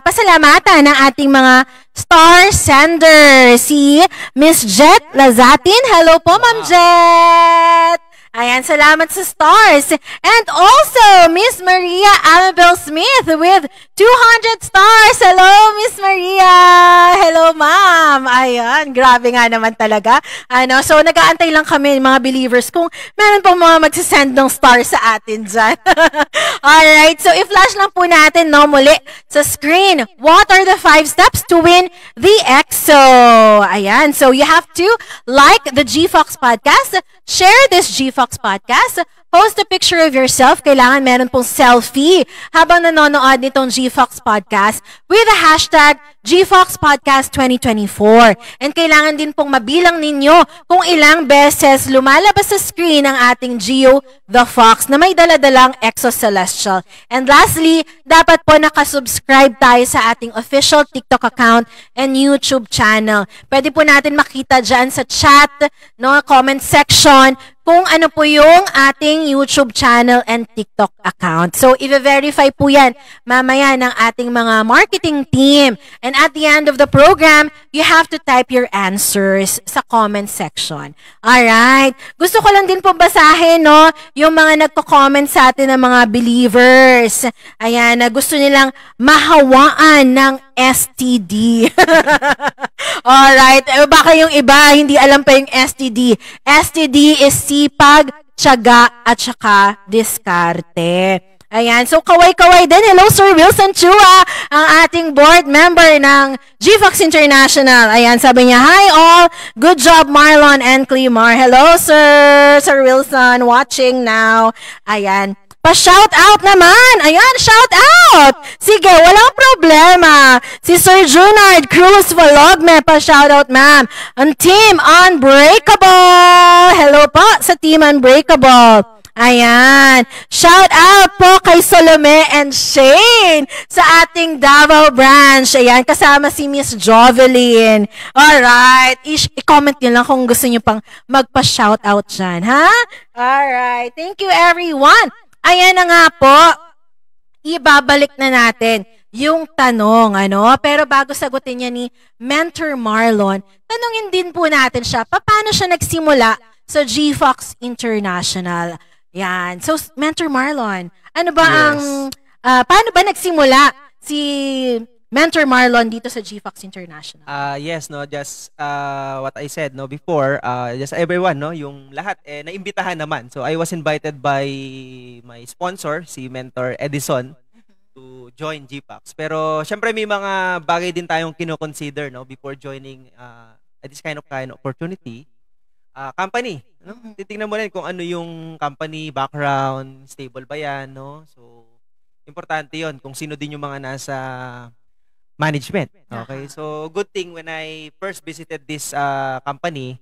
pasalamatan ng ating mga star sender, si Miss Jet Lazatin. Hello po, Ma'am Jet! Ayan, salamat sa stars. And also, Miss Maria Annabelle Smith with 200 stars. Hello, Miss Maria! Hello, ma'am! Ayan, grabe nga naman talaga. So, nag-aantay lang kami, mga believers, kung meron pong mga magsasend ng stars sa atin dyan. Alright, so i-flash lang po natin, no, muli sa screen. What are the 5 steps to win the EXO? Ayan, so you have to like the GFox podcast, share this GFox podcast, post a picture of yourself. Kailangan meron pong selfie habang nanonood nitong GFox podcast with the hashtag GFox Podcast 2024. And kailangan din pong mabilang ninyo kung ilang beses lumalabas sa screen ang ating Gio the Fox na may daladalang Exo Celestial. And lastly, dapat po nakasubscribe tayo sa ating official TikTok account and YouTube channel. Pwede po natin makita dyan sa chat, no, comment section, kung ano po yung ating YouTube channel and TikTok account. So, i-verify po yan mamaya ng ating mga marketing team. And at the end of the program, you have to type your answers sa comment section. Alright. Gusto ko lang din po basahin, no, yung mga nagko-comment sa atin ng mga believers. Ayan, na gusto nilang mahawaan ng STD. Alright. Baka yung iba, hindi alam pa yung STD. STD is sipag, tiyaga, at saka diskarte. Ayan. So, kaway-kaway din. Hello, Sir Wilson Chua, ang ating board member ng GFox International. Ayan, sabi niya, hi all. Good job, Marlon and Clemar. Hello, Sir. Sir Wilson, watching now. Ayan. Pa-shout out naman! Ayan, shout out! Sige, walang problema. Si Sir Junard Cruz Valogme, pa-shout out, ma'am. Ang Team Unbreakable! Hello po sa Team Unbreakable. Ayan. Shout out po kay Salome and Shane sa ating Davao branch. Ayan, kasama si Miss Jovelyn. Alright. I-comment nyo lang kung gusto nyo pang magpa-shout out dyan, ha? Alright. Thank you, everyone. Ayan na nga po, ibabalik na natin yung tanong, ano? Pero bago sagutin niya ni Mentor Marlon, tanungin din po natin siya, paano siya nagsimula sa GFox International? Yan. So, Mentor Marlon, ano ba ang, paano ba nagsimula si Mentor Marlon dito sa GFox International? Yes, no, just what I said no before, just everyone, no, yung lahat naimbitahan naman. So I was invited by my sponsor, si Mentor Edison, to join GFox. Pero syempre may mga bagay din tayong kino-consider, no, before joining this kind of opportunity. Company, no? Titingnan mo rin kung ano yung company background, stable ba yan, no? So importante 'yon kung sino din yung mga nasa management. Okay? So, good thing when I first visited this company,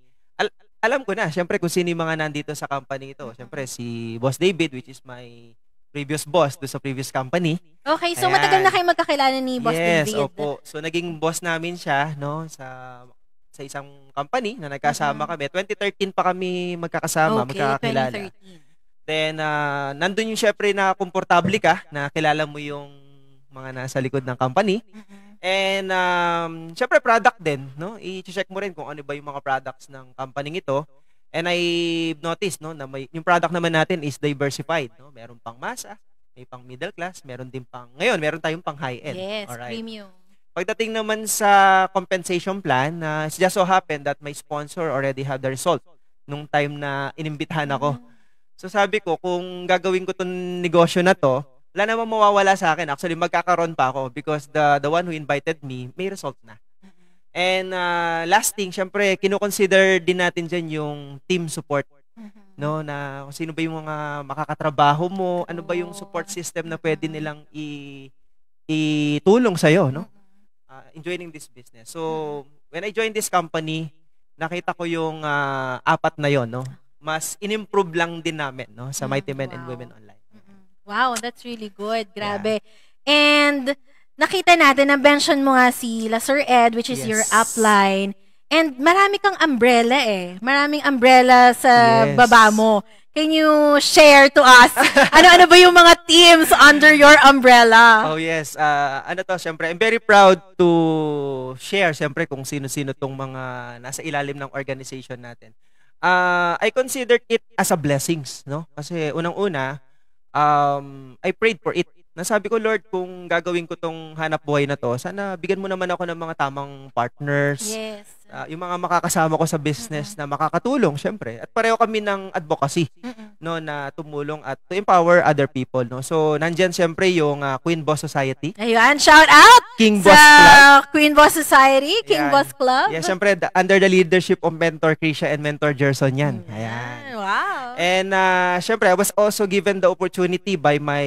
alam ko na, syempre, kung sino yung mga nandito sa company ito. Syempre, si Boss David, which is my previous boss do sa previous company. Okay, so matagal na kayo magkakilala ni Boss David. Yes, opo. So, naging boss namin siya, no, sa isang company na nagkasama kami. 2013 pa kami magkakasama, magkakilala. 2013. Then, nandun yung syempre na komportable ka, na kilala mo yung mga nasa likod ng company. And syempre product din, no? I-check mo rin kung ano ba yung mga products ng company ito. And I noticed, no, na yung product naman natin is diversified, no? Meron pang masa, may pang middle class, meron din pang ngayon, meron tayong pang high end. Yes, alright? premium. Pagdating naman sa compensation plan, it just so happened that my sponsor already had the result nung time na inimbitahan ako. So sabi ko, kung gagawin ko tong negosyo na to, wala namang mawawala sa akin. Actually, magkakaroon pa ako because the one who invited me, may result na. And last thing, syempre, kino-consider din natin dyan yung team support. No, na kung sino ba yung mga makakatrabaho mo, ano ba yung support system na pwede nilang itulong sa'yo, no? In joining this business. So, when I joined this company, nakita ko yung apat na yon, no? Mas in-improve lang din namin, no, sa Mighty Men and Women Online. Wow, that's really good. Grabe. Yeah. And nakita natin, na-mention mo nga si Sir Ed, which is your upline. And marami kang umbrella eh. Maraming umbrella sa baba mo. Can you share to us? Ano-ano ba yung mga teams under your umbrella? Oh yes. Ano to, syempre, I'm very proud to share, syempre, kung sino-sino tong mga nasa ilalim ng organization natin. I considered it as a blessings, no? Kasi unang-una, I prayed for it. Nasabi ko, Lord, kung gagawin ko tong hanap buhay na to, sana bigyan mo naman ako ng mga tamang partners. Yes. Yung mga makakasama ko sa business na makakatulong, syempre. At pareho kami ng advocacy, no, na tumulong at to empower other people, no. So, nandyan syempre yung Queen Boss Society. Ayun, shout out King sa Boss Club. Queen Boss Society, King Boss Club. Yeah, syempre under the leadership of Mentor Krisha and Mentor Gerson yan. Ayan. Wow. And syempre, I was also given the opportunity by my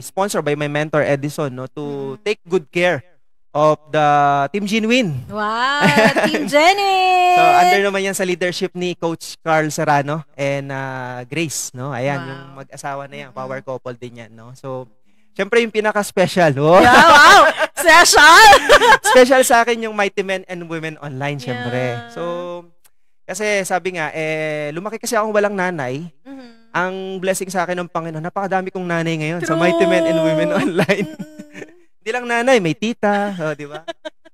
sponsor, by my mentor Edison, no, to take good care of the Team Genuine. Wow, Team Genuine! So, under naman yan sa leadership ni Coach Carl Serrano and Grace, no? Ayan, yung mag-asawa na yan, power couple din yan, no? So, syempre yung pinaka-special, oh. Yeah, wow! Special! Special sa akin yung Mighty Men and Women Online, syempre. So, kasi sabi nga, lumaki kasi akong walang nanay. Ang blessing sa akin ng Panginoon, napakadami kong nanay ngayon sa Mighty Men and Women Online. Hindi lang nanay, may tita, di ba?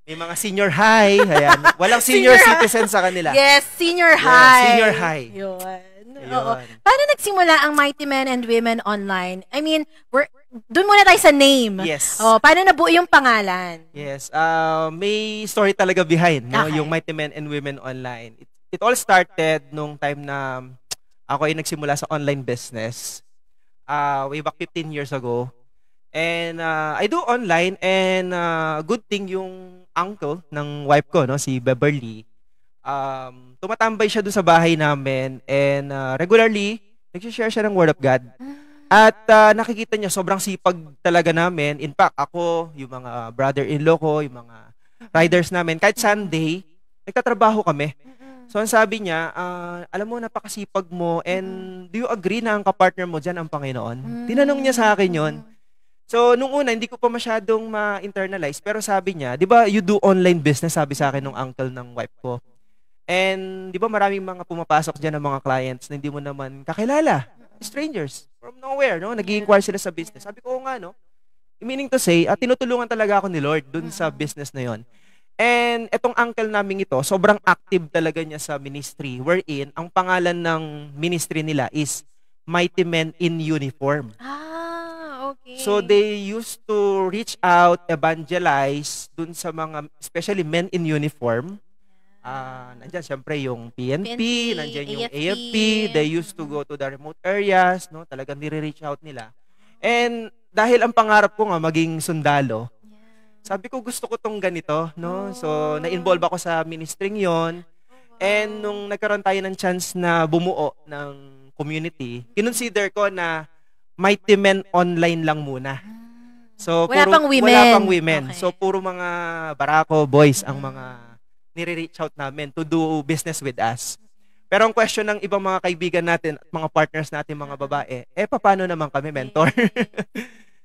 May mga senior high, ayan. Walang senior citizen sa kanila. Yes, senior high. Senior high. Yun. Oo. Paano nagsimula ang Mighty Men and Women Online? I mean, doon muna tayo sa name. Yes. Paano nabuo yung pangalan? Yes. May story talaga behind, no? Yung Mighty Men and Women Online. It all started nung time na ako ay nagsimula sa online business way back 15 years ago. And I do online, and good thing yung uncle ng wife ko, no, si Beverly, tumatambay siya doon sa bahay namin, and regularly nag-share siya ng Word of God. At nakikita niya sobrang sipag talaga namin. In fact, ako, yung mga brother-in-law ko, yung mga riders namin, kahit Sunday, nagtatrabaho kami. So, ang sabi niya, alam mo, napakasipag mo, and do you agree na ang kapartner mo dyan ang Panginoon? Tinanong niya sa akin yon. So, nung una, hindi ko pa masyadong ma-internalize, pero sabi niya, di ba, you do online business, sabi sa akin ng uncle ng wife ko. And, di ba, maraming mga pumapasok dyan ng mga clients na hindi mo naman kakilala. Strangers, from nowhere, no? Nag-i-inquire sila sa business. Sabi ko, nga, no? Meaning to say, tinutulungan talaga ako ni Lord dun sa business na yon. And etong uncle naming ito, sobrang active talaga niya sa ministry, wherein ang pangalan ng ministry nila is Mighty Men in Uniform. Okay. So they used to reach out, evangelize dun sa mga, especially men in uniform. Nandiyan syempre yung PNP, nandiyan yung AFP. They used to go to the remote areas, no? Talagang nire-reach out nila. And dahil ang pangarap ko nga maging sundalo, sabi ko gusto ko tong ganito, no? So na-involve ako sa ministering yon. And nung nagkaroon tayo ng chance na bumuo ng community, kinonsider ko na Mighty Men online lang muna. So Wala pang women. Wala pang women. Okay. So puro mga barako boys ang mga nire-reach out namin to do business with us. Pero ang question ng ibang mga kaibigan natin at mga partners natin, mga babae, paano naman kami mentor?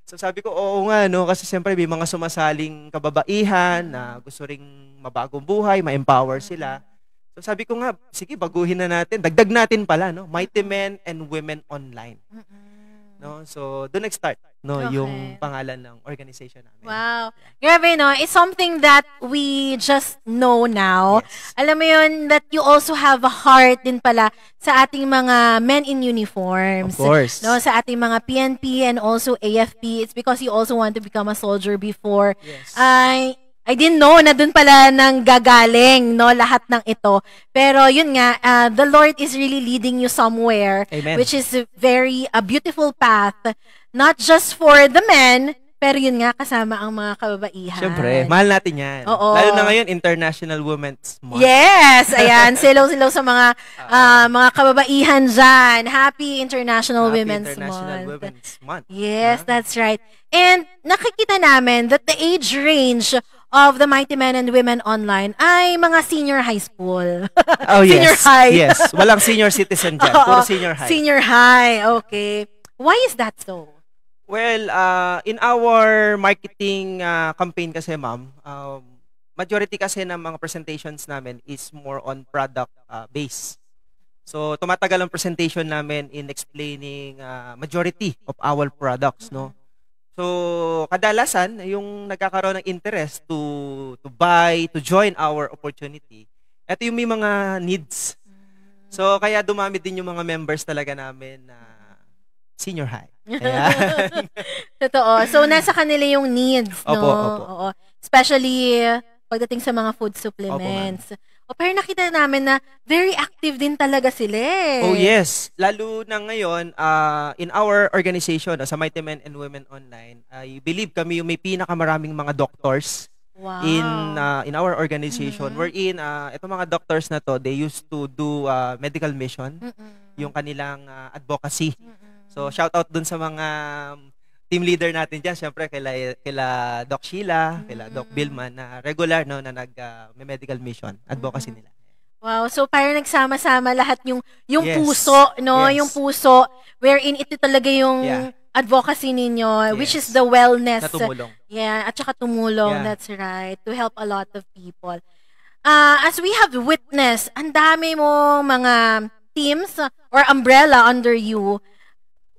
So sabi ko, oo nga, no? Kasi siyempre may mga sumasaling kababaihan na gusto ring mabagong buhay, ma-empower sila. So sabi ko nga, sige, baguhin na natin. Dagdag natin pala, no? Mighty Men and Women Online. No? So doon nag-start, no, yung pangalan ng organization namin. Wow. Grabe, no? It's something that we just know now. Yes. Alam mo yun, that you also have a heart din pala sa ating mga men in uniforms. Of course. No? Sa ating mga PNP and also AFP. It's because you also want to become a soldier before. Yes. I didn't know na dun pala nang gagaling, no, lahat ng ito. Pero yun nga, the Lord is really leading you somewhere. Amen. Which is a beautiful path, not just for the men, pero yun nga, kasama ang mga kababaihan. Siyempre, mahal natin yan. Oo. Lalo na ngayon, International Women's Month. Yes! Ayan, silaw sa mga kababaihan dyan. Happy International Women's Month. Yes, that's right. And nakikita namin that the age range of the Mighty Men and Women Online ay mga senior high school. Oh, yes. Senior high. Yes. Walang senior citizen dyan. Puro senior high. Senior high. Okay. Why is that so? Well, in our marketing campaign kasi, ma'am, majority kasi ng mga presentations namin is more on product base. So, tumatagal ang presentation namin in explaining majority of our products, no? So, kadalasan, yung nagkakaroon ng interest to buy, to join our opportunity, ito yung may mga needs. So, kaya dumami din yung mga members talaga namin na senior high. Totoo. So, nasa kanila yung needs, no? Opo. Oo. Especially, pagdating sa mga food supplements. Pero nakita namin na very active din talaga sila eh. Oh yes. Lalo na ngayon, in our organization, sa Mighty Men and Women Online, I believe kami yung may pinakamaraming mga doctors in our organization. Wherein, itong mga doctors na to, they used to do medical mission, yung kanilang advocacy. So, shout out dun sa mga team leader natin dyan, syempre kila Doc Sheila, kila Doc Billman, na regular, no, na nag-medical mission, advocacy nila. Wow, so parang nagsama-sama lahat yung Yes. puso, no? Yes. Yung puso, wherein ito talaga yung advocacy ninyo, which is the wellness. Na tumulong. Yeah, at saka tumulong, that's right, to help a lot of people. As we have witnessed, ang dami mo mga teams or umbrella under you.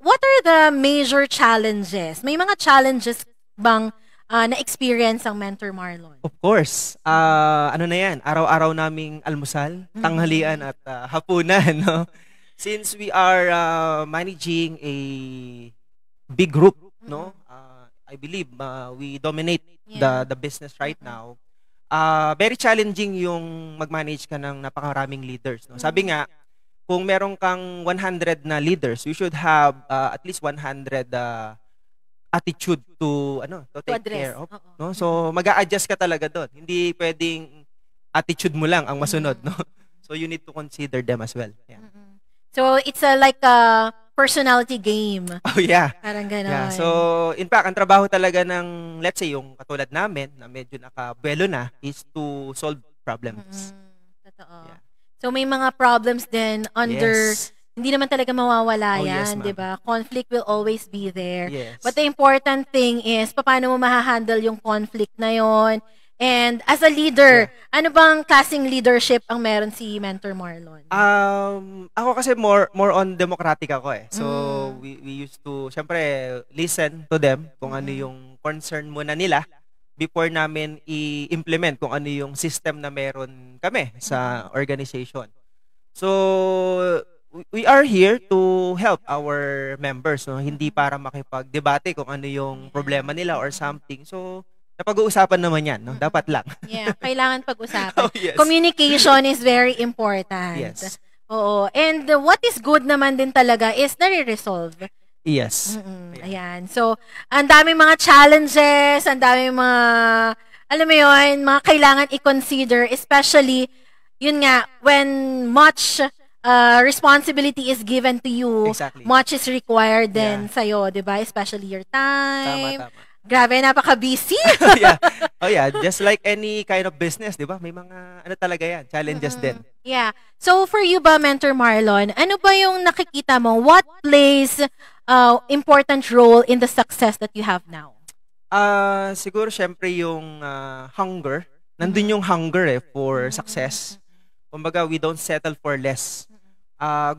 What are the major challenges? May mga challenges bang na-experience ang Mentor Marlon? Of course. Ano na yan? Araw-araw naming almusal, tanghalian at hapunan. No? Since we are managing a big group, no? I believe we dominate the business right now. Very challenging yung mag-manage ka ng napakaraming leaders. No? Sabi nga, kung meron kang 100 na leaders, you should have at least 100 attitude to take care of, no? So mag-a-adjust ka talaga doon. Hindi pwedeng attitude mo lang ang masunod, no? So you need to consider them as well. Yeah. So it's like a personality game. Oh yeah. Parang gano'n. Yeah. So in fact, ang trabaho talaga ng, let's say, yung katulad namin na medyo nakabuelo na, is to solve problems. Totoo. Yeah. So may mga problems din under, hindi naman talaga mawawala yan, di ba? Conflict will always be there. Yes. But the important thing is, paano mo mahahandle yung conflict na yon? And as a leader, ano bang klaseng leadership ang meron si Mentor Marlon? Ako kasi more on democratic ako eh. So we used to, syempre, listen to them kung ano yung concern muna nila before namin i-implement kung ano yung system na meron kami sa organization. So, we are here to help our members, no? Hindi para makipag-debate kung ano yung problema nila or something. So, napag-uusapan naman yan, no? Dapat lang. Yeah, kailangan pag-usapan. Yes. Communication is very important. Yes. Oo. And what is good naman din talaga is nare-resolve. Yes. Ayan. So, ang daming mga challenges, ang daming mga, alam mo yun, mga kailangan i-consider, especially, yun nga, when much responsibility is given to you, Exactly. much is required din sa'yo, di ba? Especially your time. Tama. Grabe, napaka-busy. Yeah. Oh yeah, just like any kind of business, di ba? May mga, ano talaga yan, challenges din. Yeah. So, for you ba, Mentor Marlon, ano ba yung nakikita mo? What plays important role in the success that you have now? Siguro, syempre, yung hunger. Nandun yung hunger for success. Kumbaga, we don't settle for less.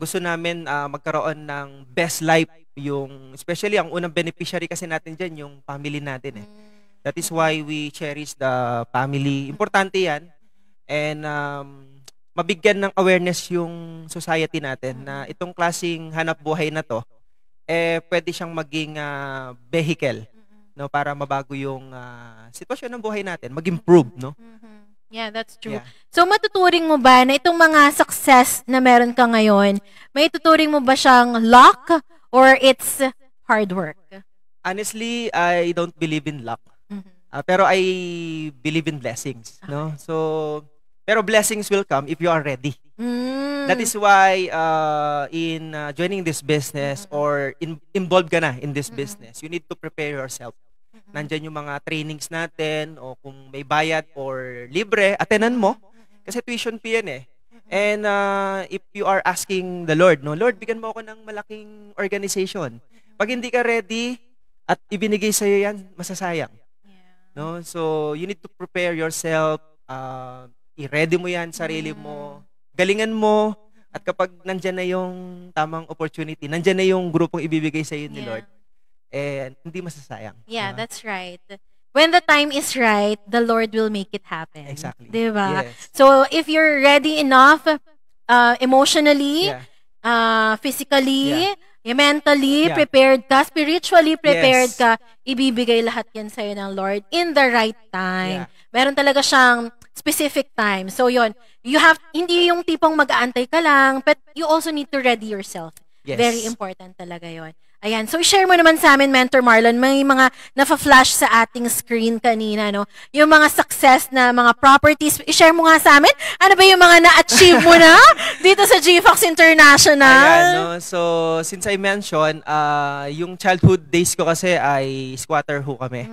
Gusto namin magkaroon ng best life, yung, especially ang unang beneficiary kasi natin dyan, yung family natin. That is why we cherish the family. Importante yan. And mabigyan ng awareness yung society natin na itong klaseng hanap buhay na to, pwede siyang maging vehicle, no, para mabago yung sitwasyon ng buhay natin, mag-improve, no? Yeah, that's true. Yeah. So, matuturing mo ba na itong mga success na meron ka ngayon, may tuturing mo ba siyang luck or it's hard work? Honestly, I don't believe in luck. Pero I believe in blessings, no? So, pero blessings will come if you are ready. That is why in joining this business or involved ka na in this business, you need to prepare yourself. Nandyan yung mga trainings natin o kung may bayad or libre, attenan mo. Kasi tuition fee yan eh. And if you are asking the Lord, no, Lord, bigyan mo ako ng malaking organization. Pag hindi ka ready at ibinigay sa'yo yan, masasayang. No? So, you need to prepare yourself. I-ready mo yan, sarili mo. Galingan mo. At kapag nandyan na yung tamang opportunity, nandyan na yung grupong ibibigay sa'yo ni Lord, hindi masasayang. Yeah, that's right. When the time is right, the Lord will make it happen. Exactly. Diba? Yes. So, if you're ready enough, emotionally, physically, mentally, prepared ka, spiritually prepared ka, ibibigay lahat yan sa'yo ng Lord in the right time. Meron talaga siyang specific time. So, yon, you have, hindi yung tipong mag-aantay ka lang, but you also need to ready yourself. Yes. Very important talaga yon. Ayan. So, share mo naman sa amin, Mentor Marlon, may mga nafa-flash sa ating screen kanina, no? Yung mga success na mga properties. I-share mo nga sa amin. Ano ba yung mga na-achieve mo na dito sa GFox International? Ayan, no? So, since I mentioned, yung childhood days ko kasi ay squatter ho kami.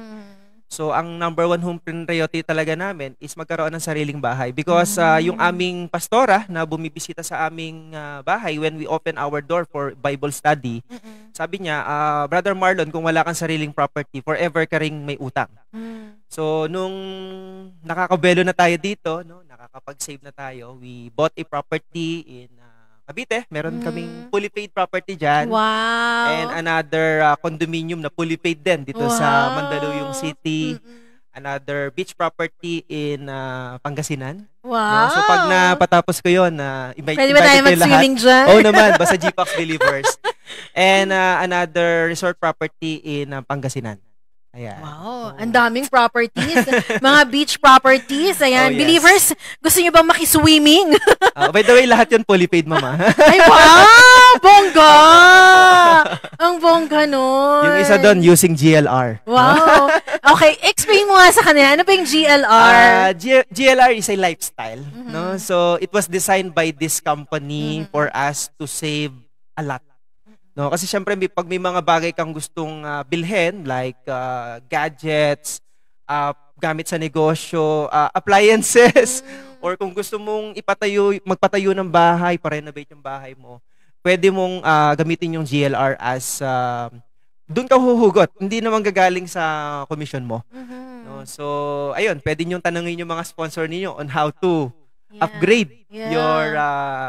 So, ang number one home priority talaga namin is magkaroon ng sariling bahay. Because yung aming pastora na bumibisita sa aming bahay when we open our door for Bible study, sabi niya, Brother Marlon, kung wala kang sariling property, forever ka ring may utang. So, nung nakakabelo na tayo dito, no, nakakapag-save na tayo, we bought a property in Cavite. Meron kaming fully paid property dyan. Wow. And another condominium na fully paid din dito sa Mandaluyong City. Another beach property in Pangasinan. Wow. No? So pag napatapos ko yun, pwede ba tayo mag-swimming dyan? Oo naman, basta GFox Believers. And another resort property in Pangasinan. Ayan. Wow, ang daming properties. Mga beach properties. Ayan, Believers, gusto niyo bang makiswimming? By the way, lahat yun fully paid, mama. Ay, wow! Bongga! Ang bongga nun. Yung isa doon, using GLR. Wow. Okay, explain mo nga sa kanila. Ano ba yung GLR? GLR is a lifestyle. No? So, it was designed by this company for us to save a lot. No, kasi syempre pag may mga bagay kang gustong bilhin like gadgets, gamit sa negosyo, appliances, or kung gusto mong magpatayo ng bahay, pa-renovate yung bahay mo, pwede mong gamitin yung GLR as doon ka huhugot, hindi naman gagaling sa commission mo. No, so ayun, pwede niyo tanungin yung mga sponsor niyo on how to upgrade your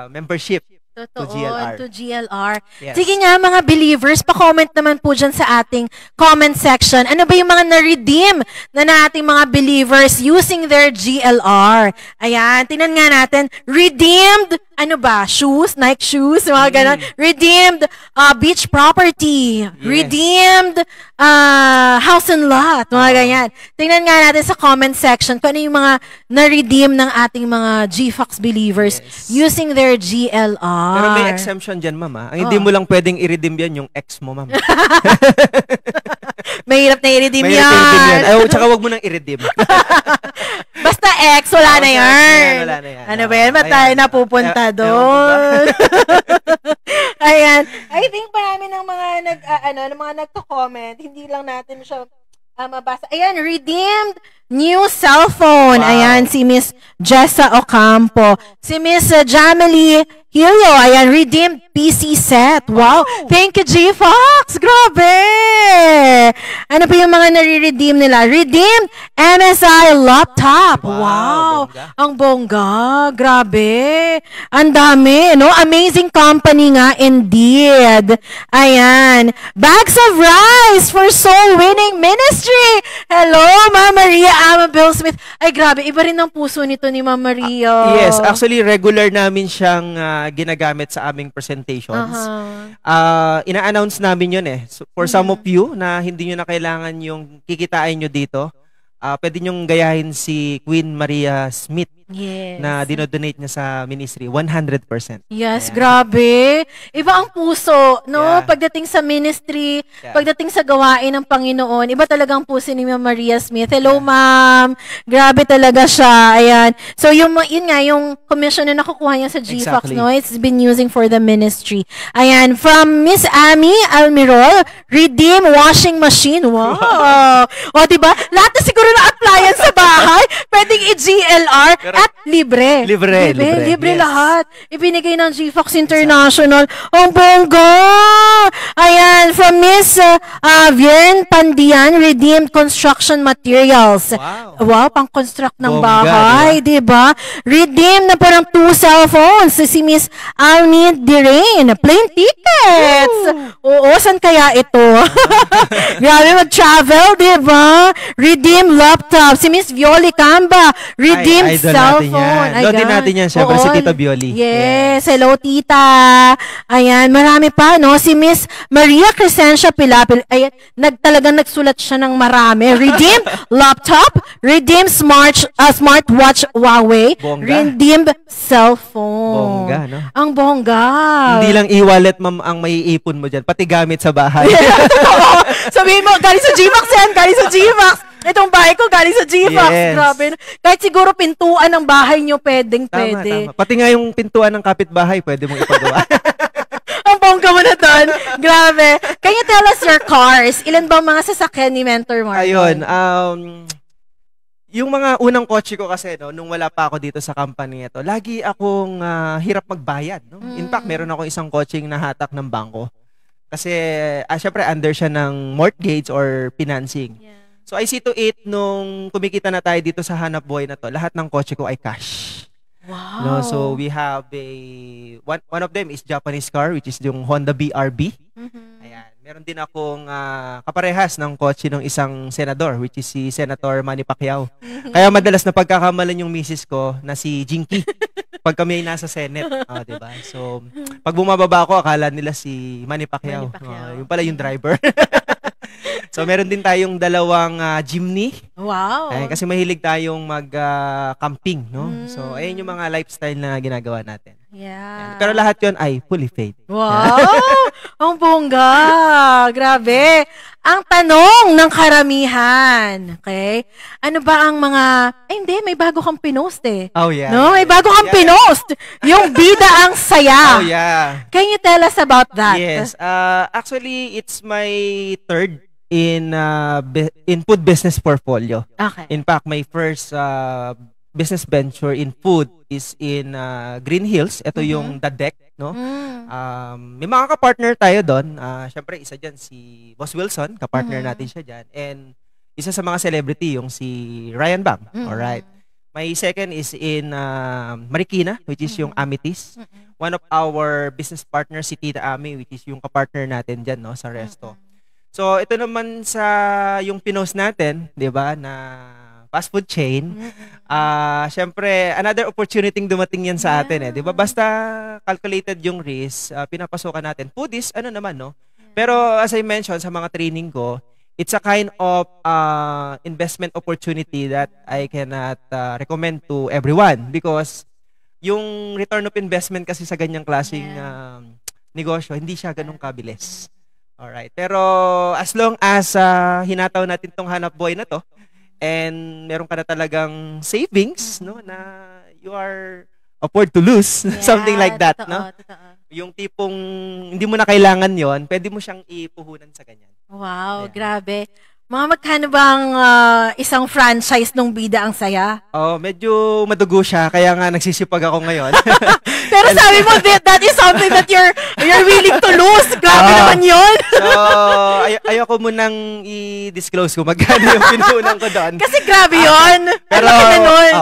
membership. Totoo, GLR. to GLR. Yes. Sige nga mga believers, pa-comment naman po dyan sa ating comment section. Ano ba yung mga na-redeem na ating mga believers using their GLR? Ayan, tingnan nga natin. Redeemed, ano ba? Shoes, Nike shoes, mga ganon. Redeemed beach property. Yes. Redeemed house and lot, mga ganyan. Tingnan nga natin sa comment section kung ano yung mga na-redeem ng ating mga GFox believers using their GLR. Pero may exemption dyan, ma'am. Ang hindi mo lang pwedeng i-redeem yan, yung ex mo, ma'am. Mahirap na i-redeem yan. Mahirap na i-redeem yan. Ay, tsaka wag mo nang i-redeem. Basta ex, wala na yan. Wala na yan. Ano ba yan? Ba't tayo napupunta doon? Ayan. I think marami ng mga nagko-comment. Hindi lang natin siya mabasa. Ayan, redeemed new cellphone. Wow. Ayan, si Miss Jessa Ocampo. Si Miss Jamily Hilio. Ayan, redeemed PC set. Wow. Thank you, GFox. Grabe. Ano pa yung mga nare-redeem nila? Redeemed MSI laptop. Wow. Bongga. Ang bongga. Grabe. Ang dami. No? Amazing company nga indeed. Ayan. Bags of rice for soul winning ministry. Hello, Ma'am Maria Bill Smith. Ay, grabe. Iba rin ang puso nito ni Ma'am Maria. Yes. Actually, regular namin siyang ginagamit sa aming presentations. Ina-announce namin yun eh. So, for some of you na hindi nyo na kailangan yung kikitain nyo dito, pwede nyong gayahin si Queen Maria Smith. Yes. Na dinodonate niya sa ministry 100%. Yes, grabe. Iba ang puso, no? Pagdating sa ministry, pagdating sa gawain ng Panginoon, iba talagang puso ni Ma'am Maria Smith. Hello, Ma'am. Grabe talaga siya. Ayan. So, yun nga, yung commission na nakukuha niya sa GFox, no? It's been using for the ministry. Ayan. From Miss Amy Almirol, redeem washing machine. Wow. O, diba? Lahat na siguro na appliance sa bahay, pwedeng i-GLR. At libre. Libre yes. Lahat. Ibinigay ng GFox International. Ang bongga! Ayan, from Miss Vierne Pandian, redeemed construction materials. Wow, pang-construct ng bahay, diba? Redeemed na parang 2 cellphones. Si Miss Alnid Dirain, plane tickets. Oo, saan kaya ito? Grabe mag-travel, diba? Redeemed laptop. Si Miss Violi Camba, redeemed cellphone. Doon din natin yan, syempre, si Tita Violi. Yes, hello, Tita. Ayan, marami pa, no? Si Miss Maria Crescencia Pilapil, ayan, talagang nagsulat siya ng marami. Redeem laptop, redeem smartwatch Huawei, redeem cellphone. Bongga, no? Ang bongga. Hindi lang e-wallet, ma'am, ang maiipon mo dyan, pati gamit sa bahay. Sabihin mo, galing sa GFox yan, galing sa GFox. Itong bahay ko galing sa GFox. Yes. Grabe. Kahit siguro pintuan ng bahay nyo, pwede. Tama. Pati nga yung pintuan ng kapitbahay, pwede mong ipagawa. Ang bongga mo na doon. Grabe. Can you tell us your cars? Ilan bang mga sasakyan ni Mentor Marlon? Ayun. Yung mga unang kotse ko kasi, no, nung wala pa ako dito sa company ito, lagi akong hirap magbayad. No? In fact, meron ako isang kotseng nahatak ng bangko. Kasi, syempre, under siya ng mortgage or financing. Yeah. So, I see to it, nung kumikita na tayo dito sa hanap buhay na to, lahat ng kotse ko ay cash. Wow. No, so, we have one of them is Japanese car, which is yung Honda BRB. Ayan. Meron din akong kaparehas ng kotse ng isang senador, which is si Senator Manny Pacquiao. Kaya madalas na pagkakamalan yung misis ko na si Jinky pag kami ay nasa Senate. Diba? So, pag bumababa ako, akala nila si Manny Pacquiao. Yung pala yung driver. So, meron din tayong dalawang jeepney. Wow. Kasi mahilig tayong mag-camping, no? So, ayun yung mga lifestyle na ginagawa natin. Yeah. Pero lahat yon ay fully paid. Wow! Ang bongga! Grabe! Ang tanong ng karamihan, okay? Ano ba ang mga... hindi, may bago kang pinost eh. Oh, yeah. No, may bago kang pinost! Yung bida ang saya. Oh, yeah. Can you tell us about that? Yes. Actually, it's my third in food business portfolio. Okay. In fact, my first business venture in food is in Green Hills. Ito yung The Deck, no? May mga ka-partner tayo doon. Syempre, isa dyan si Boss Wilson, ka-partner natin siya dyan. And isa sa mga celebrity, yung si Ryan Bang. Alright. My second is in Marikina, which is yung Amethyst. One of our business partners, si Tita Ami, which is yung kapartner natin dyan, no, sa resto. So, ito naman sa yung pinost natin, di ba, na fast food chain. Syempre, another opportunity dumating yan sa atin, eh. Di ba, basta calculated yung risk, pinapasokan natin. Foodies, ano naman, no? Pero, as I mentioned sa mga training ko, it's a kind of investment opportunity that I cannot recommend to everyone because yung return of investment kasi sa ganyang klaseng negosyo, hindi siya ganun kabilis. Alright. Pero as long as hinataw natin tong hanap buhay na to and meron ka na talagang savings, no, na you are afford to lose, something like that, no? Yung tipong hindi mo na kailangan yon, pwede mo siyang ipuhunan sa ganyan. Wow, grabe. Mga magkano bang isang franchise nung Bida Ang Saya? Oh, medyo madugo siya, kaya nga nagsisipag ako ngayon. Pero sabi mo, that is something that you're willing to lose. Grabe naman yun. So, ayoko munang i-disclose ko magkano yung pinunan ko doon. Kasi grabe yun.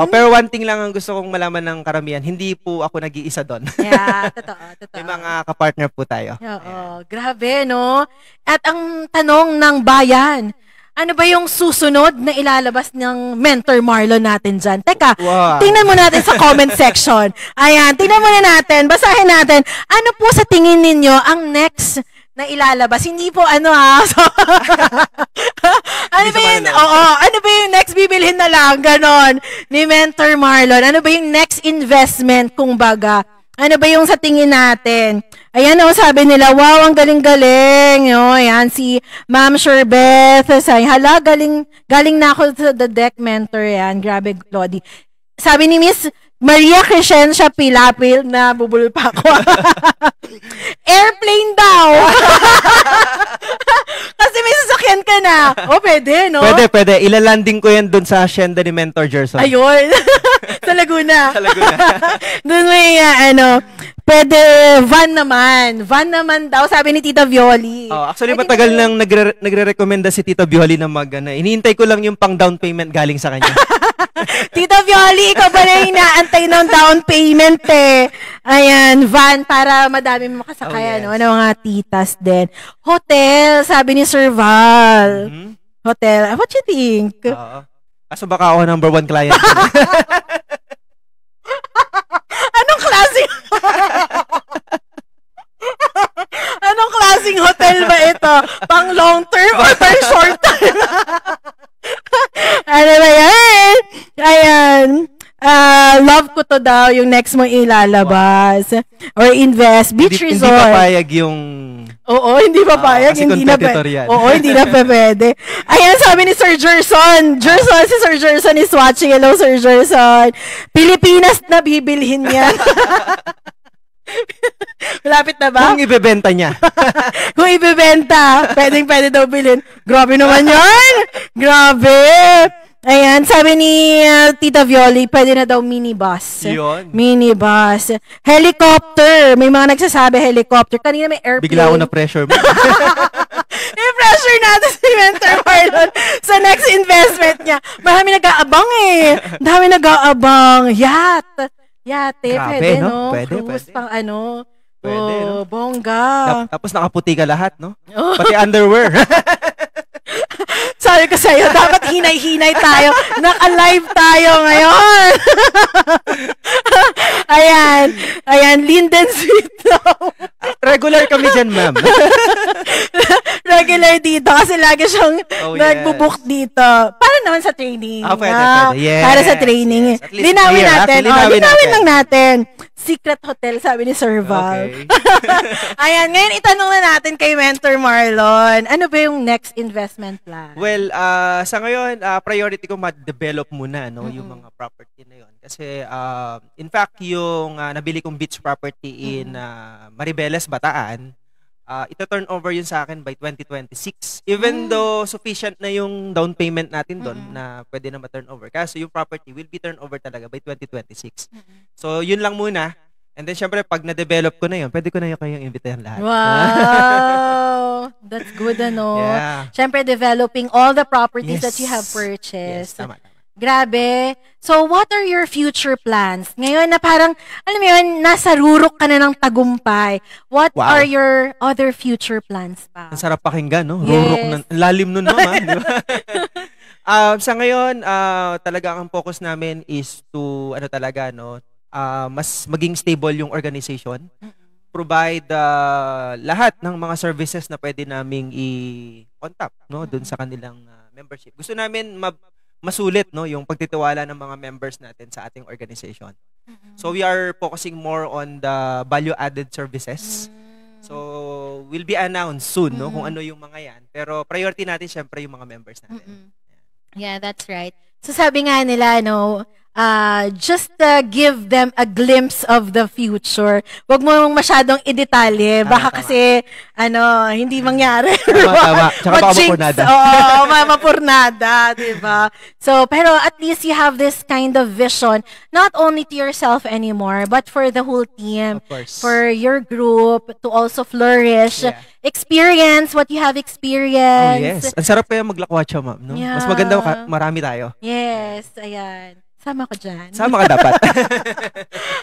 Pero one thing lang ang gusto kong malaman ng karamihan, hindi po ako nag-iisa doon. Yeah, totoo. May mga kapartner po tayo. Oo, grabe, no? At ang tanong ng bayan, ano ba yung susunod na ilalabas ng Mentor Marlon natin dyan? Teka, tingnan mo natin sa comment section. Ayan, tingnan muna natin, basahin natin. Ano po sa tingin ninyo ang next na ilalabas? Hindi po ano So, ano ba yun? Oo, ano ba yung next bibilhin na lang? Ganon, ni Mentor Marlon. Ano ba yung next investment, kung baga? Ano ba yung sa tingin natin? Ayan, sabi nila, wow, ang galing-galing. Ayan, si Ma'am Sherbeth. Sabi, hala, galing na ako sa The Deck Mentor. Yan, grabe, Lodi. Sabi ni Miss Maria Crescencia Pilapil, na bubulol pa ako. Airplane daw. Kasi may sasakyan ka na. Pwede, no? Pwede. Ilalanding ko yan dun sa Hacienda ni Mentor Gerson. Ayun. Sa Laguna. Doon may, pwede, van naman daw, sabi ni Tita Violi. Actually, matagal nang nagre-recommenda si Tita Violi na hinihintay ko lang yung pang down payment galing sa kanya. Tita Violi, ikaw ba na inaantay ng down payment Ayan, van para madami makasakay, ano mga titas din. Hotel, sabi ni Sir Val. Hotel, what you think? Kaso baka ako number 1 client. Anong klaseng hotel ba ito? Pang long term or pang short term? Ano ba yan? Ayan. Love ko to daw yung next mo ilalabas. Or invest. Beach resort. Hindi papayag yung... Oo, hindi papayag. Kasi competitor yan. Oo, hindi na pwede. Ayan, sabi ni Sir Gerson. Si Sir Gerson is watching. Hello, Sir Gerson. Pilipinas na bibilhin niya. Malapit na ba? Kung ibebenta niya. Kung ibebenta, pwede daw bilhin. Grabe naman yan. Grabe. Ayan, sabi ni Tita Violi, pwede na daw minibus. Yun. Minibus. Helicopter. May mga nagsasabi helicopter. Kanina may airplane. Bigla ako na pressure mo. I-pressure natin si Mentor Marlon sa next investment niya. Marami nag-aabang Dami nag-aabang. Yate, pwede, no? Cruise, pang Pwede, no? Bongga. Tapos nakaputi ka lahat, no? Pati underwear. Sabi ko sa'yo, dapat hinay-hinay tayo. Naka-live tayo ngayon. Ayan, Linden Sweet daw. Regular kami dyan, ma'am. Regular dito kasi lagi siyang nagbubook dito. Para naman sa training. Pwede. Yes. Para sa training. Yes. Linawin natin. Linawin lang natin. Secret hotel, sabi ni Sir Val. Okay. Ayan, ngayon itanong na natin kay Mentor Marlon. Ano ba yung next investment plan? Well, sa ngayon, priority ko ma-develop muna yung mga property na yun. Kasi, in fact, yung nabili kong beach property in Maribeles, Bataan, ito turn over yun sa akin by 2026. Even though sufficient na yung down payment natin doon na pwede na ma-turn over. Kasi yung property will be turn over talaga by 2026. So, yun lang muna. And then, syempre, pag na-develop ko na yun, pwede ko na kayong imbitahan lahat. Wow! That's good, Yeah. Syempre, developing all the properties that you have purchased. Yes, tama. Grabe. So, what are your future plans? Ngayon na parang, alam mo yun, nasa rurok ka na ng tagumpay. What are your other future plans pa? Ang sarap pakinggan, no? Yes. Rurok na, lalim nun, ma'am, di ba? Sa ngayon, talaga ang focus namin is to, mas maging stable yung organization. Provide lahat ng mga services na pwede naming on top, no? Doon sa kanilang membership. Gusto namin masulit, no, yung pagtitiwala ng mga members natin sa ating organization. So we are focusing more on the value-added services. So will be announced soon, no, kung ano yung mga yan. Pero priority natin syempre yung mga members natin. Yeah, that's right. So sabi nga nila, no, just give them a glimpse of the future. Huwag mo masyadong i-detalye. Baka kasi, hindi mangyari. Tama. Tsaka baka mapurnada. Oo, mapurnada, diba? So, pero at least you have this kind of vision, not only to yourself anymore, but for the whole team, for your group to also flourish. Yeah. Experience what you have experienced. Oh, yes. Ang sarap kaya maglakwatsa, ma'am. No? Yeah. Mas maganda, marami tayo. Yes, ayan. Sama ko dyan. Sama ka dapat.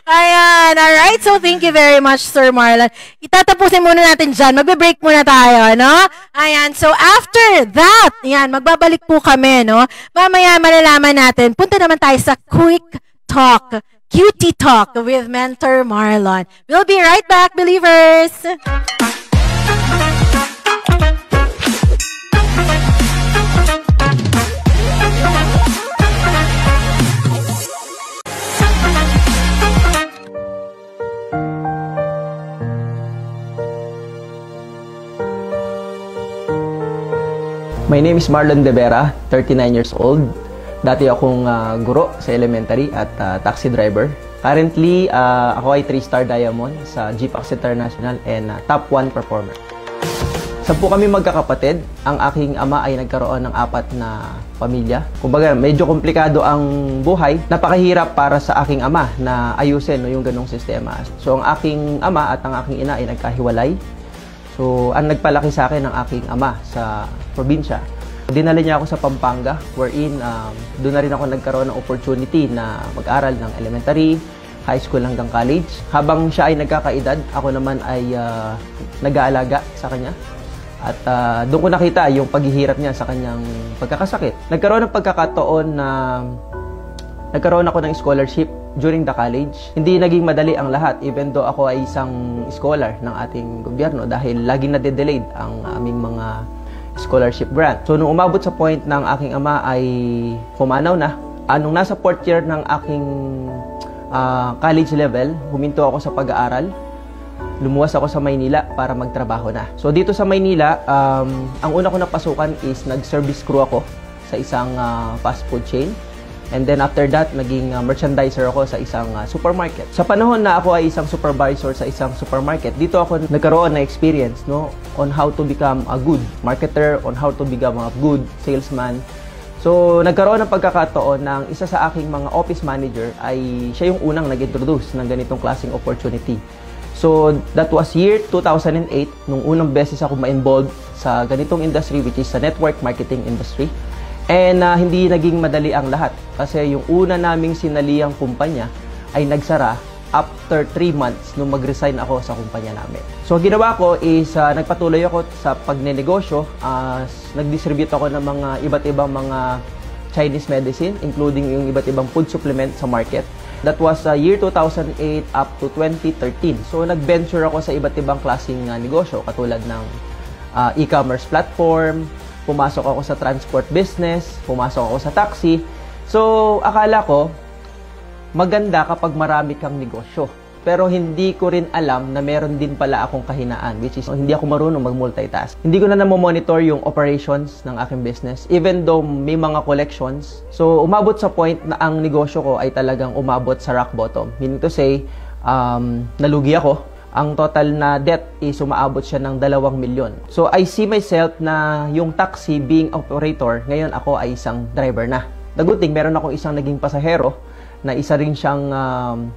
Ayan, alright. So, thank you very much, Sir Marlon. Itatapusin muna natin dyan. Magbe-break muna tayo, no? Ayan, so after that, ayan, magbabalik po kami, no? Mamaya malalaman natin. Punta naman tayo sa Quick Talk, Cutie Talk with Mentor Marlon. We'll be right back, believers! My name is Marlon De Vera, 39 years old. Dati akong guro sa elementary at taxi driver. Currently, ako ay 3-star diamond sa GFAX International and top 1 performer. 10 kami magkakapatid. Ang aking ama ay nagkaroon ng 4 na pamilya. Kumbaga, medyo komplikado ang buhay. Napakahirap para sa aking ama na ayusin yung ganong sistema. So, ang aking ama at ang aking ina ay nagkahiwalay. So, ang nagpalaki sa akin ng aking ama sa probinsya. Dinala niya ako sa Pampanga, wherein doon na rin ako nagkaroon ng opportunity na mag-aral ng elementary, high school hanggang college. Habang siya ay nagkakaedad, ako naman ay nag-aalaga sa kanya. At doon ko nakita yung paghihirap niya sa kanyang pagkakasakit. Nagkaroon ng pagkakataon na nagkaroon ako ng scholarship during the college. Hindi naging madali ang lahat, even though ako ay isang scholar ng ating gobyerno dahil laging nade-delayed ang aming mga scholarship grant. So, nung umabot sa point ng aking ama ay pumanaw na, nung nasa 4th year ng aking college level, huminto ako sa pag-aaral. Lumuwas ako sa Maynila para magtrabaho na. So, dito sa Maynila, ang una ko napasukan is nag-service crew ako sa isang fast food chain. And then after that, naging merchandiser ako sa isang supermarket. Sa panahon na ako ay isang supervisor sa isang supermarket, dito ako nagkaroon na experience, no, on how to become a good marketer, on how to become a good salesman. So, nagkaroon ng pagkakataon ng isa sa aking mga office manager ay siya yung unang nag-introduce ng ganitong klaseng opportunity. So, that was year 2008, nung unang beses ako ma-involved sa ganitong industry, which is sa network marketing industry. And hindi naging madali ang lahat kasi yung una naming sinaliyang kumpanya ay nagsara after 3 months nung mag-resign ako sa kumpanya namin. So, ginawa ko is nagpatuloy ako sa pagnenegosyo. Nag-distribute ako ng mga iba't ibang mga Chinese medicine, including yung iba't ibang food supplement sa market. That was year 2008 up to 2013. So, nag-venture ako sa iba't ibang klaseng negosyo katulad ng e-commerce platform, pumasok ako sa transport business, pumasok ako sa taxi. So, akala ko, maganda kapag marami kang negosyo. Pero hindi ko rin alam na meron din pala akong kahinaan, which is hindi ako marunong mag-multitask. Hindi ko na monitor yung operations ng aking business, even though may mga collections. So, umabot sa point na ang negosyo ko ay talagang umabot sa rock bottom. Meaning to say, nalugi ako. Ang total na debt is umaabot siya ng 2 milyon. So, I see myself na yung taxi being operator, ngayon ako ay isang driver na. The good thing, meron akong isang naging pasahero na isa rin siyang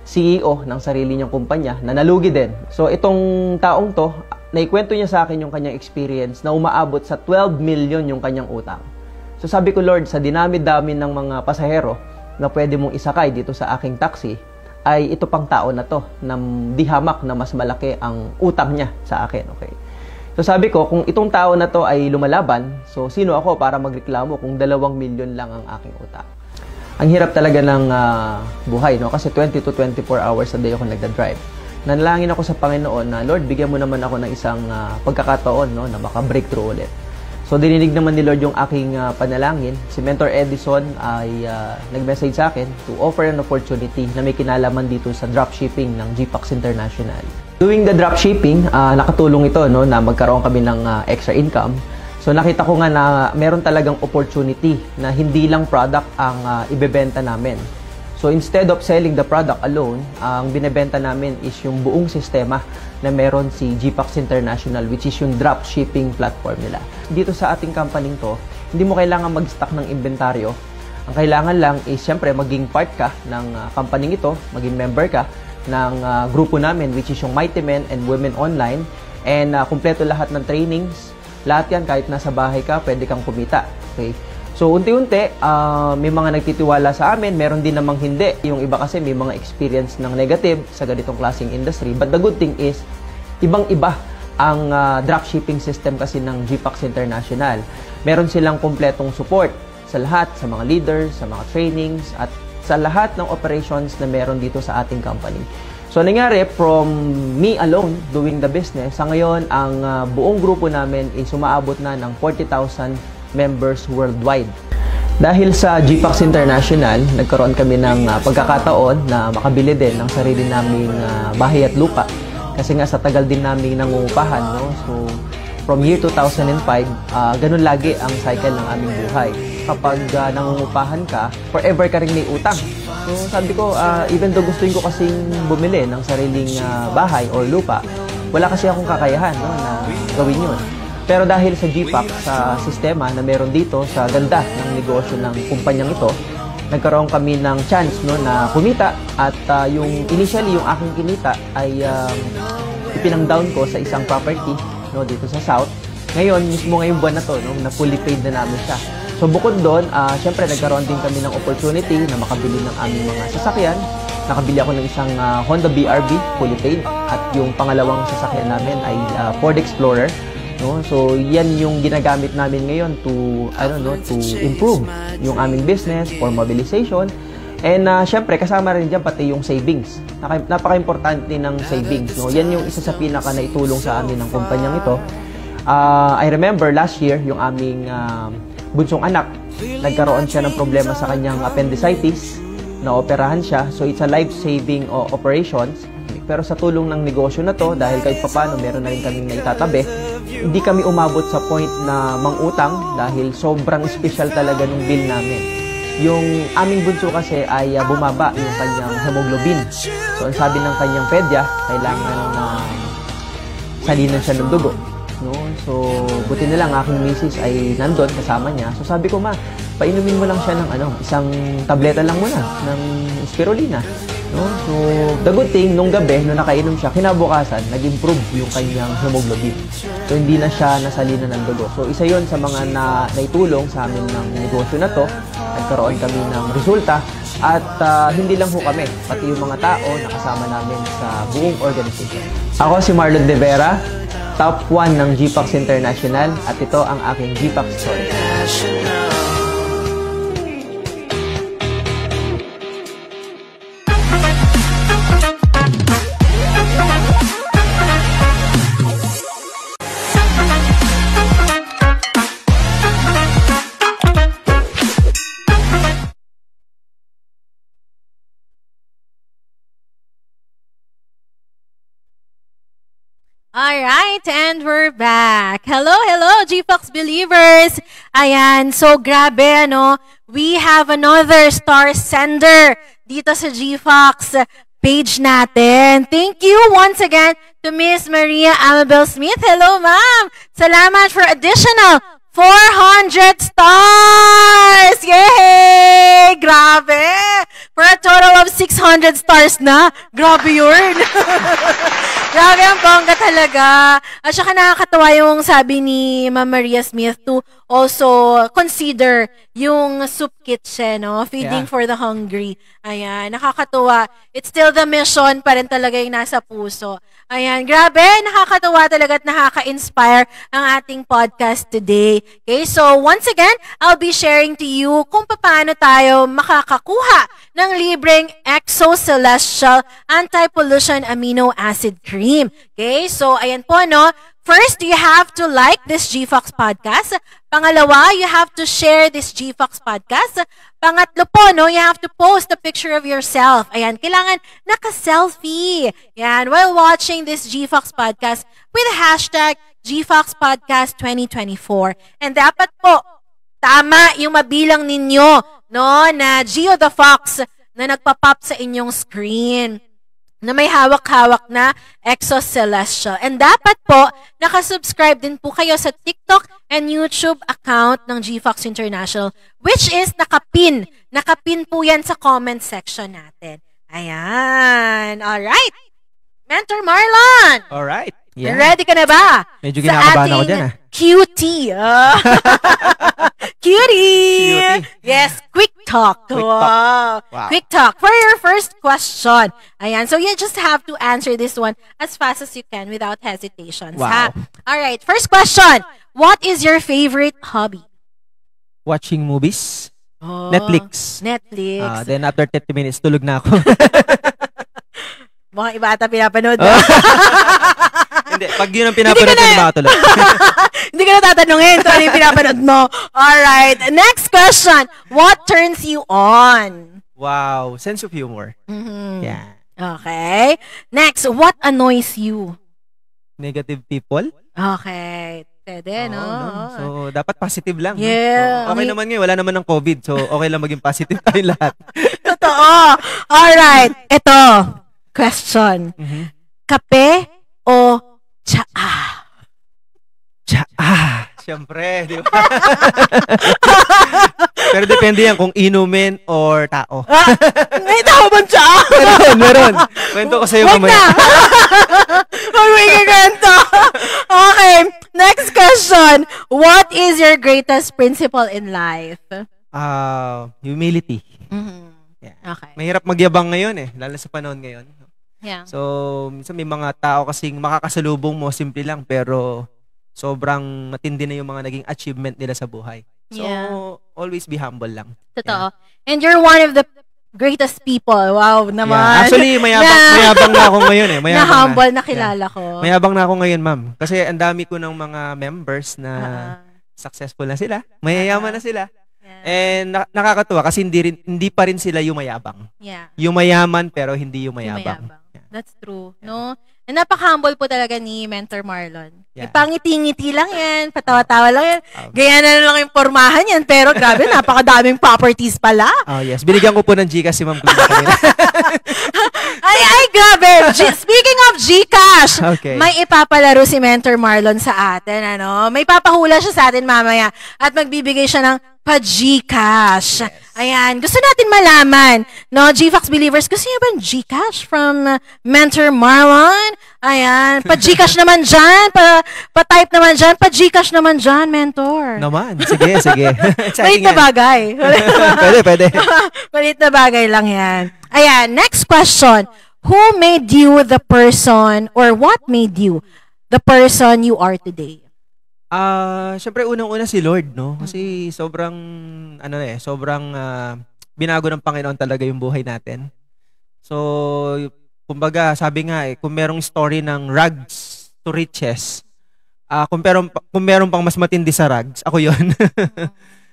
CEO ng sarili niyang kumpanya na nalugi din. So, itong taong to, naikwento niya sa akin yung kanyang experience na umaabot sa 12 million yung kanyang utang. So sabi ko, Lord, sa dinami-dami ng mga pasahero na pwede mong isakay dito sa aking taxi, ay ito pang tao na to, na di hamak na mas malaki ang utang niya sa akin. Okay? So sabi ko, kung itong tao na to ay lumalaban, so sino ako para magreklamo kung 2 milyon lang ang aking utang? Ang hirap talaga ng buhay, no? Kasi 20 to 24 hours a day ako nagda-drive. Nanalangin ako sa Panginoon na, Lord, bigyan mo naman ako ng isang pagkakataon, no, na maka-breakthrough ulit. So, dininig naman ni Lord yung aking panalangin. Si Mentor Edison ay nag-message sa akin to offer an opportunity na may kinalaman dito sa dropshipping ng GPAX International. Doing the dropshipping, nakatulong ito, no, na magkaroon kami ng extra income. So, nakita ko nga na meron talagang opportunity na hindi lang product ang ibebenta namin. So, instead of selling the product alone, ang binebenta namin is yung buong sistema na meron si GPAX International, which is yung dropshipping platform nila. Dito sa ating company to, hindi mo kailangan mag-stock ng inventaryo. Ang kailangan lang is, syempre, maging part ka ng company ito, maging member ka ng grupo namin, which is yung Mighty Men and Women Online, and kumpleto lahat ng trainings. Lahat yan, kahit nasa bahay ka, pwede kang kumita. Okay? So, unti-unti, may mga nagtitiwala sa amin, meron din namang hindi. Yung iba kasi may mga experience ng negative sa ganitong klaseng industry. But the good thing is, ibang-iba ang dropshipping system kasi ng GPAX International. Meron silang kumpletong support sa lahat, sa mga leaders, sa mga trainings, at sa lahat ng operations na meron dito sa ating company. So, nangyari, from me alone doing the business, sa ngayon, ang buong grupo namin ay sumaabot na ng 40,000 members worldwide. Dahil sa GPAX International, nagkaroon kami ng pagkakataon na makabili din ng sarili naming bahay at lupa. Kasi nga sa tagal din namin nangungupahan, no? So, from year 2005, ganun lagi ang cycle ng aming buhay. Kapag nangungupahan ka, forever ka rin may utang. So, sabi ko, even though gustuin ko kasing bumili ng sariling bahay or lupa, wala kasi akong kakayahan, no, na gawin yun. Pero dahil sa GPAX, sa sistema na meron dito, sa ganda ng negosyo ng kumpanyang ito, nagkaroon kami ng chance, no, na kumita. At initially, yung aking kinita ay ipinang-down ko sa isang property, no, dito sa South. Ngayon, mismo ngayong buwan na to, no, na fully paid na namin siya. So bukod doon, syempre nagkaroon din kami ng opportunity na makabili ng aming mga sasakyan. Nakabili ako ng isang Honda BRV, fully paid. At yung pangalawang sasakyan namin ay Ford Explorer. No? So, yan yung ginagamit namin ngayon to improve yung aming business for mobilization. And syempre, kasama rin dyan pati yung savings. Napaka-importante ng savings. No? Yan yung isa sa pinaka na itulong sa amin ng kumpanyang ito. I remember last year, yung aming bunsong anak, nagkaroon siya ng problema sa kanyang appendicitis, na-operahan siya. So, it's a life-saving operations. Pero sa tulong ng negosyo na to, dahil kahit papano meron na rin kaming naitatabi, hindi kami umabot sa point na mangutang dahil sobrang special talaga ng bill namin. Yung aming bunso kasi ay bumaba yung kanyang hemoglobin. So, ang sabi ng kanyang pedya, kailangan na salinan siya ng dugo. No? So, buti na lang aking misis ay nandun kasama niya. So, sabi ko, ma, painumin mo lang siya ng isang tableta lang muna ng spirulina. No? So, the good thing, nung gabi, nung nakainom siya, kinabukasan, nag-improve yung kanyang hemoglobin. So, hindi na siya nasalina ng dugo. So, isa yon sa mga naitulong sa amin ng negosyo na to. Nagkaroon kami ng resulta. At hindi lang ho kami, pati yung mga tao na kasama namin sa buong organization. Ako si Marlon De Vera, top 1 ng GPAX International, at ito ang aking GPAX story. Alright, and we're back. Hello, GPAX believers. Ayan, so grabe, we have another star sender dito sa GPAX page natin. Thank you once again to Miss Maria Amabel Smith. Hello, ma'am. Salamat for additional 400 stars! Yay! Grabe! For a total of 600 stars na. Grabe yun! Grabe ang bongga talaga. At saka nakakatawa yung sabi ni Ma'am Maria Smith to also consider yung soup kitchen, no? Feeding Yeah. for the hungry. Ayan, nakakatuwa. It's still the mission pa rin talaga yung nasa puso. Ayan, grabe, nakakatuwa talaga at nakaka-inspire ang ating podcast today. Okay, so once again, I'll be sharing to you kung paano tayo makakakuha ng libreng Exo Celestial Anti-Pollution Amino Acid Cream. Okay, so ayan po, no? First, you have to like this GFox podcast. Pangalawa, you have to share this GFox podcast. Pangatlo po, no, you have to post a picture of yourself. Ayan, kailangan naka-selfie. Ayan, while watching this GFox podcast with the hashtag GFox Podcast 2024. And dapat po, tama yung mabilang ninyo, no, na Gio the Fox na nagpa-pop sa inyong screen na may hawak-hawak na Exo Celestial. And dapat po, nakasubscribe din po kayo sa TikTok and YouTube account ng GFox International, which is nakapin. Nakapin po yan sa comment section natin. Ayan. Alright. Mentor Marlon! Alright. Ready ka na ba? Medyo kinakabahan ako dyan, cutie. Cutie! Yes, quick talk. Quick talk. Wow. Quick talk. For your first question. Ayan, so you just have to answer this one as fast as you can without hesitations. Wow. Ha? Alright, first question. What is your favorite hobby? Watching movies. Oh, Netflix. Netflix. Then after 30 minutes, tulog na ako. Mukhang iba ata pinapanood mo. Hindi, pag yun ang pinapanood, hindi ba tulog? Hindi ka na tatanungin kung ano yung pinapanood mo. Alright, next question. What turns you on? Wow, sense of humor. Mhm. Yeah. Okay. Next, what annoys you? Negative people. Okay. Pwede, no? So, dapat positive lang. no? Yeah. So, okay naman ngayon, wala naman ng COVID. So, okay lang maging positive tayong lahat. Totoo. Alright. Ito. Question. Kape o tsaa? Siyempre, di ba? Pero depende yan kung inumin or tao. May tao bang tsaa? Meron. Kwento ko sa'yo mamaya. Huwag mo ikaganta. Okay. Next question. What is your greatest principle in life? Humility. Yeah. Okay. Mahirap magyabang ngayon lalo sa panahon ngayon. Yeah. So, minsan may mga tao kasing makakasalubong mo, simple lang, pero sobrang matindi na yung mga naging achievement nila sa buhay. So, always be humble lang. Totoo. And you're one of the greatest people. Wow naman. Yeah. Actually, mayabang na ako ngayon na humble na kilala ko. Mayabang na ako ngayon, ma'am. Kasi ang dami ko ng mga members na successful na sila. Mayayaman na sila. And nakakatuwa kasi hindi pa rin sila yumayabang. Yeah. Yumayaman pero hindi yumayabang. That's true, no? And napaka-humble po talaga ni Mentor Marlon. Yeah. Pangiti-ngiti lang yan, patawa-tawa lang yan. Gaya na lang yung pormahan yan, pero grabe, napakadaming properties pala. Oh, yes. Binigyan ko po ng Gcash si Ma'am Glenda kanina. Ay, grabe. Speaking of Gcash, Okay. may ipapalaro si Mentor Marlon sa atin, ano? May papahula siya sa atin mamaya at magbibigay siya ng pa-Gcash. Ayan. Gusto natin malaman, no? GFox believers, gusto niyo ba ng Gcash from Mentor Marlon? Ayan. Pa-Gcash naman dyan. Pa-type naman dyan. Pa-Gcash naman dyan, Mentor. Naman. Sige, sige. Malit na bagay. Pwede. Malit na bagay lang yan. Ayan. Next question. Who made you the person, or what made you the person you are today? Syempre unang-una si Lord, no? Kasi sobrang binago ng Panginoon talaga yung buhay natin. So, kumbaga, sabi nga kung merong story ng rags to riches, kung meron pang mas matindi sa rags, ako 'yon.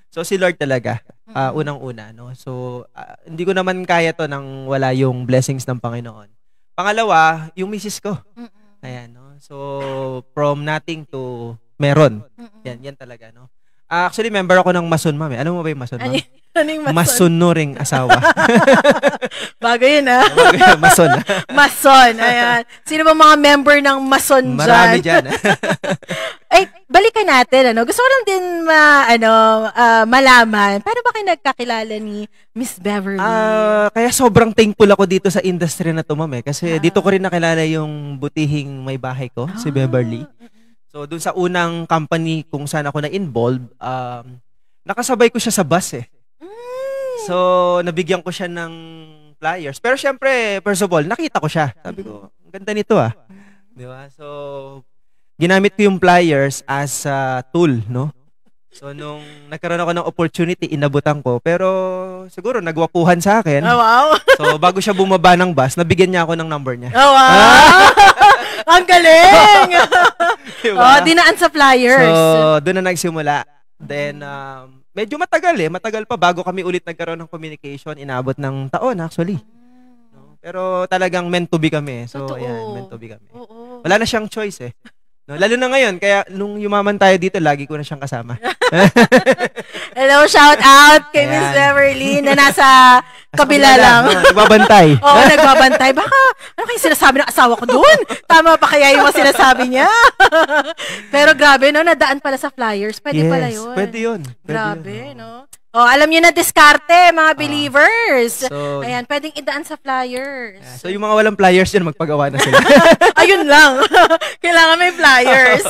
So si Lord talaga, unang-una, no? So, hindi ko naman kaya 'to nang wala yung blessings ng Panginoon. Pangalawa, yung misis ko. Ayan, no? So, from nothing to meron. Yan talaga, no? Actually, member ako ng Mason, ma'am. Alam mo ba yung Mason, ma'am? Ano yung Mason? Masunuring asawa. Bago yun, ha? Bago yun, Mason. Mason, ayan. Sino ba mga member ng Mason dyan? Marami dyan. Ay, balikan natin, ano? Gusto ko lang din malaman, paano ba kayo nagkakilala ni Miss Beverly? Kaya sobrang thankful ako dito sa industry na to, ma'am. Kasi dito ko rin nakilala yung butihing may bahay ko, si Beverly. So, dun sa unang company kung saan ako na-involve, nakasabay ko siya sa bus eh. So, nabigyan ko siya ng flyers. Pero syempre, first of all, nakita ko siya. Sabi ko, ang ganda nito ah. Di ba? So, ginamit ko yung flyers as a tool, no? So, nung nagkaroon ako ng opportunity, inabutan ko. Pero, siguro, nagwapuhan sa akin. Oh, wow. So, bago siya bumaba ng bus, nabigyan niya ako ng number niya. Oh, wow. Ang galing! Diba? Dinaan sa flyers. So, doon na nagsimula. Then, medyo matagal eh. Matagal pa bago kami ulit nagkaroon ng communication. Inabot ng taon, actually. No? Pero talagang meant to be kami. So, ayan, meant to be kami. Wala na siyang choice eh. No, lalo na ngayon, kaya nung yumaman tayo dito, lagi ko na siyang kasama. Hello, shout out kay Miss Beverly na nasa kabila lang. Nagbabantay. Oo, nagbabantay. Baka, ano kayo sinasabi ng asawa ko doon? Tama pa kaya yung mga sinasabi niya? Pero grabe, no? Nadaan pala sa flyers. Pwede pala yun. Pwede yun. Grabe, no? Oh, alam niyo na diskarte, mga believers. So, ayan, pwedeng idaan sa flyers. So, yung mga walang flyers dyan, magpagawa na sila. Ayun lang. Kailangan may flyers.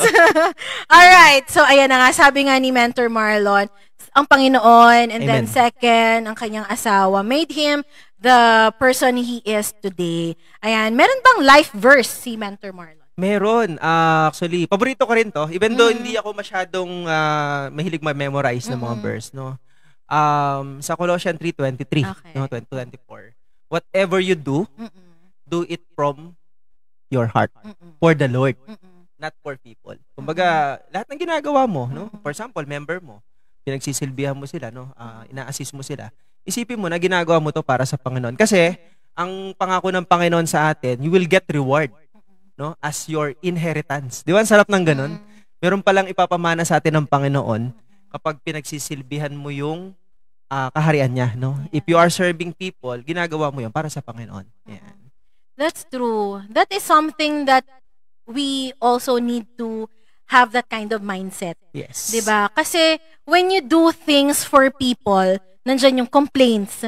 Alright. So, ayan na nga. Sabi nga ni Mentor Marlon, ang Panginoon, and then second, ang kanyang asawa, made him the person he is today. Ayan. Meron bang life verse si Mentor Marlon? Meron. Actually, paborito ko rin to. Even though hindi ako masyadong mahilig ma-memorize ng mga verse, no? Sa Colossians 3:23, no, 24. Whatever you do, do it from your heart, for the Lord, not for people. Kumbaga, lahat ng ginagawa mo, no? For example, member mo, pinagsisilbihan mo sila, no? Ina-assist mo sila. Isipin mo na ginagawa mo to para sa Panginoon. Kasi, ang pangako ng Panginoon sa atin, you will get reward, no? As your inheritance. Di ba, ang sarap ng ganun? Meron palang ipapamana sa atin ng Panginoon kapag pinagsisilbihan mo yung kaharian niya, no? If you are serving people, ginagawa mo yan para sa Panginoon. Yan. That's true. That is something that we also need to have that kind of mindset. Yes. Diba? Kasi when you do things for people, nandyan yung complaints,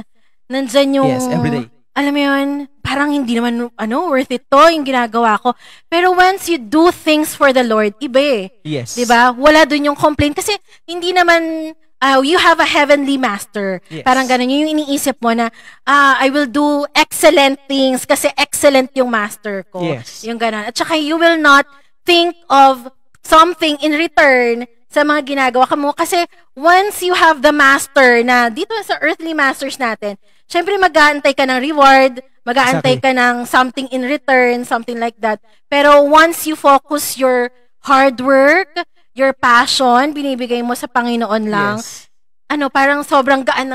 nandyan yung... Yes, every day. Alam mo yun, parang hindi naman, worth it to, yung ginagawa ko. Pero once you do things for the Lord, iba eh. Yes. Diba? Wala dun yung complaint. Kasi hindi naman, you have a heavenly master. Yes. Parang ganun yung iniisip mo na, I will do excellent things kasi excellent yung master ko. Yes. Yung ganun. At saka you will not think of something in return sa mga ginagawa mo. Kasi once you have the master na dito sa earthly masters natin, syempre mag-aantay ka ng reward, mag-aantay ka ng something in return, something like that. Pero once you focus your hard work, your passion, binibigay mo sa Panginoon lang, parang sobrang gaan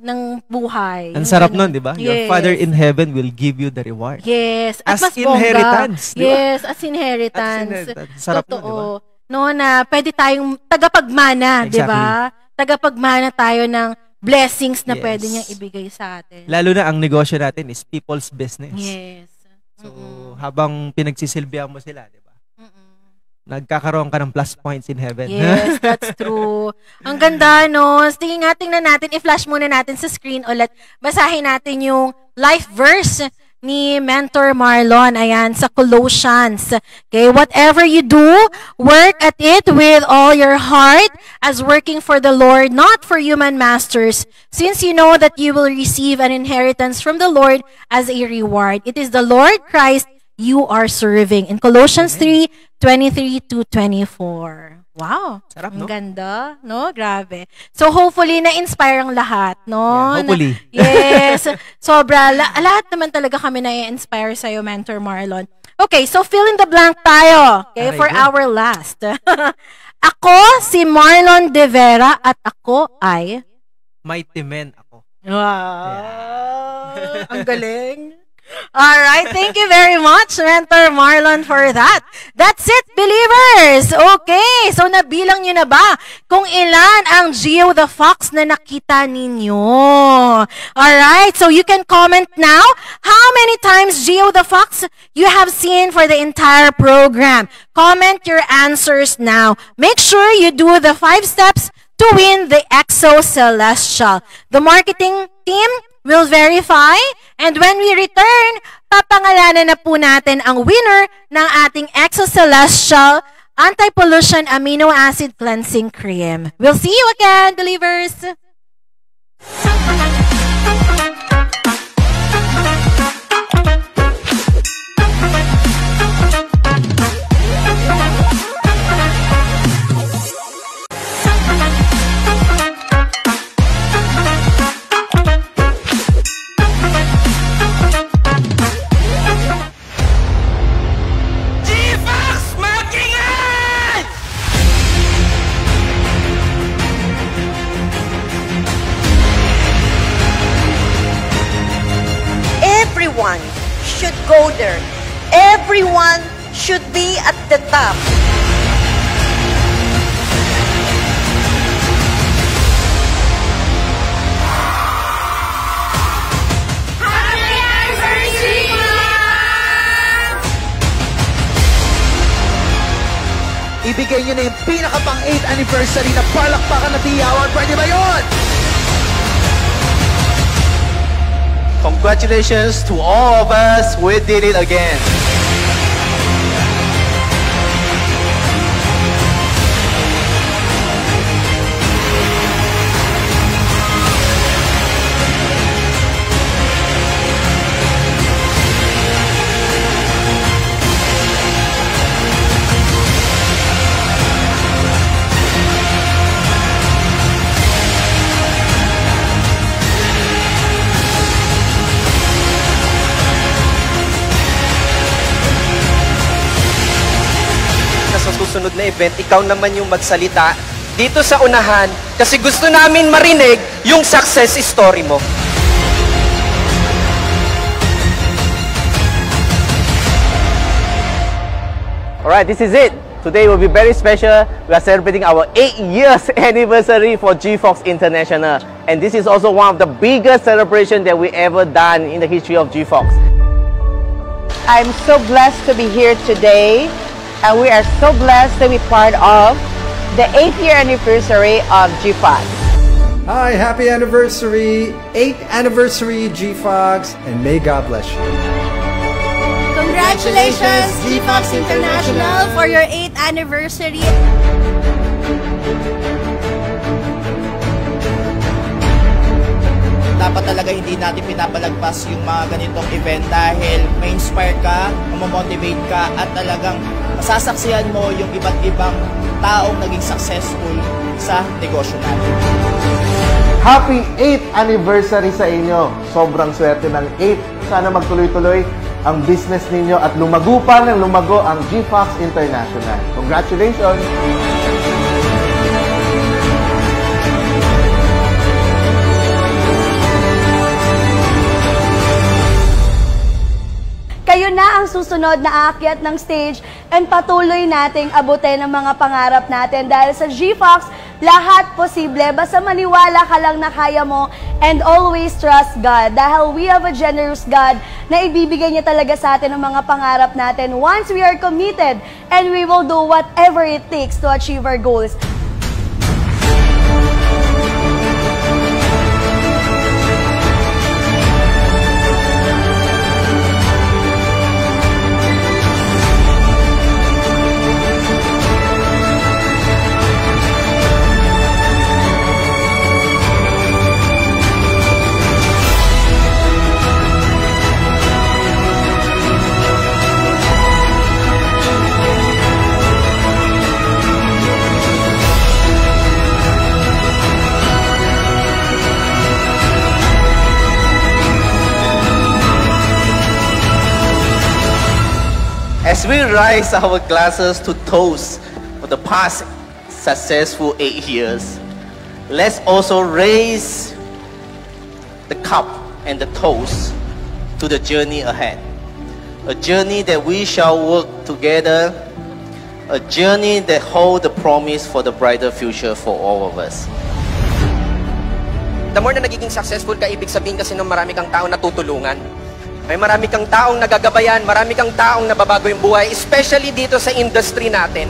ng buhay. Ang sarap nun, di ba? Your Yes. Father in heaven will give you the reward. Yes. At As mas bongga. inheritance, di ba? Yes, as inheritance. As inheritance. Sarap nun, di ba? Totoo. No, na pwede tayong tagapagmana, di ba? Tagapagmana tayo ng blessings na pwede niyang ibigay sa atin. Lalo na ang negosyo natin is people's business. Yes. So, habang pinagsisilbihan mo sila, di ba? Nagkakaroon ka ng plus points in heaven. Yes, that's true. Ang ganda, no? Sige nga, tingnan natin. I-flash muna natin sa screen ulit. Basahin natin yung life verse ni Mentor Marlon. Ayan, sa Colossians. Okay, whatever you do, work at it with all your heart as working for the Lord, not for human masters, since you know that you will receive an inheritance from the Lord as a reward. It is the Lord Christ you are serving. In Colossians 3:23-24. Wow. Sarap, no? Ang ganda, no? Grabe. So, hopefully, na-inspire ang lahat, no? Yeah, hopefully. Yes. Sobra. Lahat naman talaga kami na-inspire sa'yo, Mentor Marlon. Okay, so fill in the blank tayo. Okay, for our last. Ako, si Marlon De Vera, at ako ay... Mighty men ako. Wow. Ang galing. Alright, thank you very much, Mentor Marlon, for that. That's it, believers! Okay, so nabilang nyo na ba kung ilan ang Gio the Fox na nakita ninyo? Alright, so you can comment now how many times Gio the Fox you have seen for the entire program. Comment your answers now. Make sure you do the 5 steps to win the Exo Celestial. The marketing team will verify, and when we return, papangalanan na po natin ang winner ng ating Exo Celestial Anti-Pollution Amino Acid Cleansing Cream. We'll see you again, believers! Everyone should go there. Everyone should be at the top. Happy anniversary! Ibigay nyo na yung pinakapang 8th anniversary na palakpakan na tiyawan. Pwede ba yun? Congratulations to all of us. We did it again. Sa susunod na event, ikaw naman yung magsalita dito sa unahan kasi gusto namin marinig yung success story mo. Alright, this is it. Today will be very special. We are celebrating our 8 years anniversary for G-Fox International. And this is also one of the biggest celebrations that we ever done in the history of G-Fox. I'm so blessed to be here today. And we are so blessed to be part of the 8th year anniversary of G-Fox. Hi, happy anniversary, 8th anniversary G-Fox, and may God bless you. Congratulations, G-Fox International, for your 8th anniversary. Dapat talaga hindi natin pinapalagpas yung mga ganitong event dahil may inspire ka, mamomotivate ka, at talagang masasaksihan mo yung iba't ibang taong naging successful sa negosyo natin. Happy 8th anniversary sa inyo! Sobrang swerte ng 8. Sana magtuloy-tuloy ang business ninyo at lumago pa ng lumago ang G-Fox International. Congratulations! Kayo na ang susunod na aakyat ng stage and patuloy nating abutin ang mga pangarap natin dahil sa G-Fox, lahat posible. Basta maniwala ka lang na kaya mo and always trust God dahil we have a generous God na ibibigay niya talaga sa atin ang mga pangarap natin once we are committed and we will do whatever it takes to achieve our goals. As we rise our glasses to toast for the past successful 8 years, let's also raise the cup and the toast to the journey ahead. A journey that we shall work together, a journey that holds the promise for the brighter future for all of us. The more na nagiging successful ka, ibig sabihin kasi ng marami kang taong natutulungan. May marami kang taong nagagabayan, marami kang taong nababago yung buhay, especially dito sa industry natin.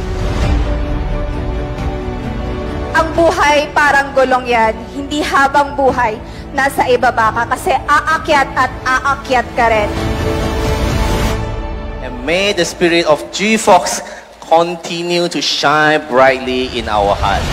Ang buhay parang gulong yan, hindi habang buhay, nasa ibaba ka kasi aakyat at aakyat ka rin. And may the spirit of G-Fox continue to shine brightly in our hearts.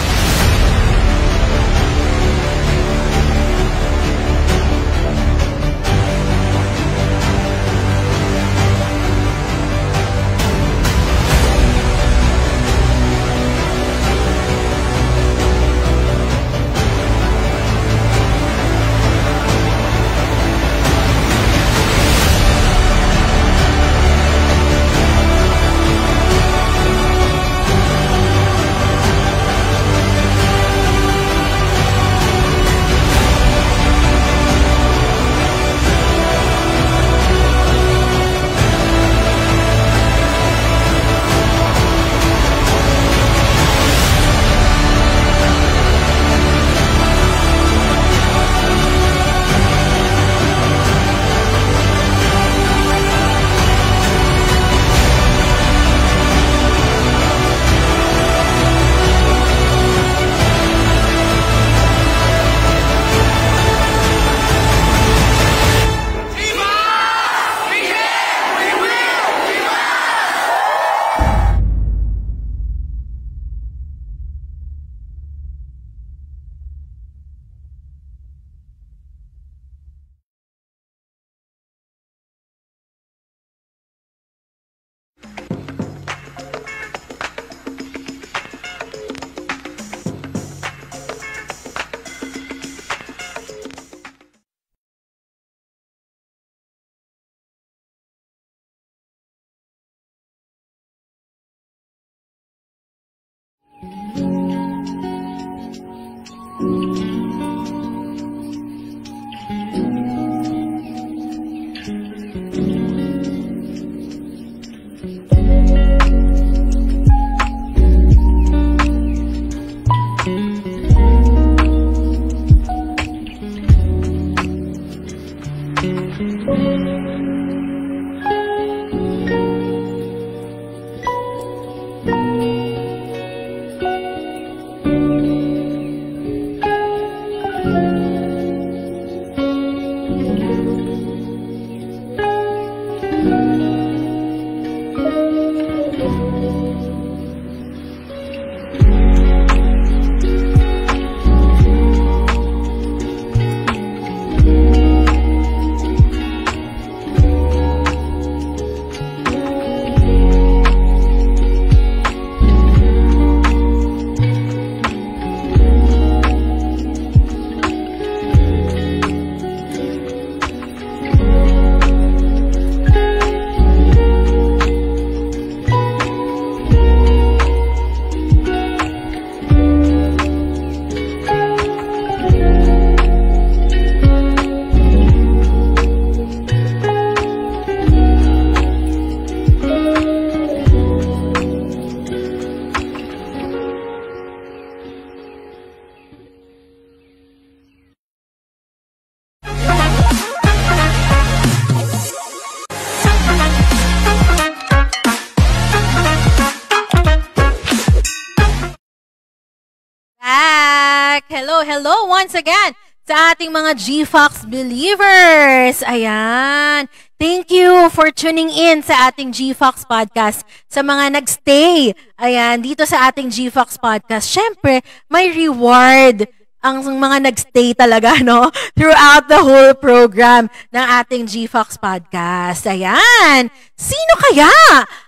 Hello once again sa ating mga GFox believers. Ayan. Thank you for tuning in sa ating GFox podcast. Sa mga nagstay, ayan, dito sa ating GFox podcast. Syempre, may reward ang mga nagstay talaga, no? Throughout the whole program ng ating GFox podcast. Ayan. Sino kaya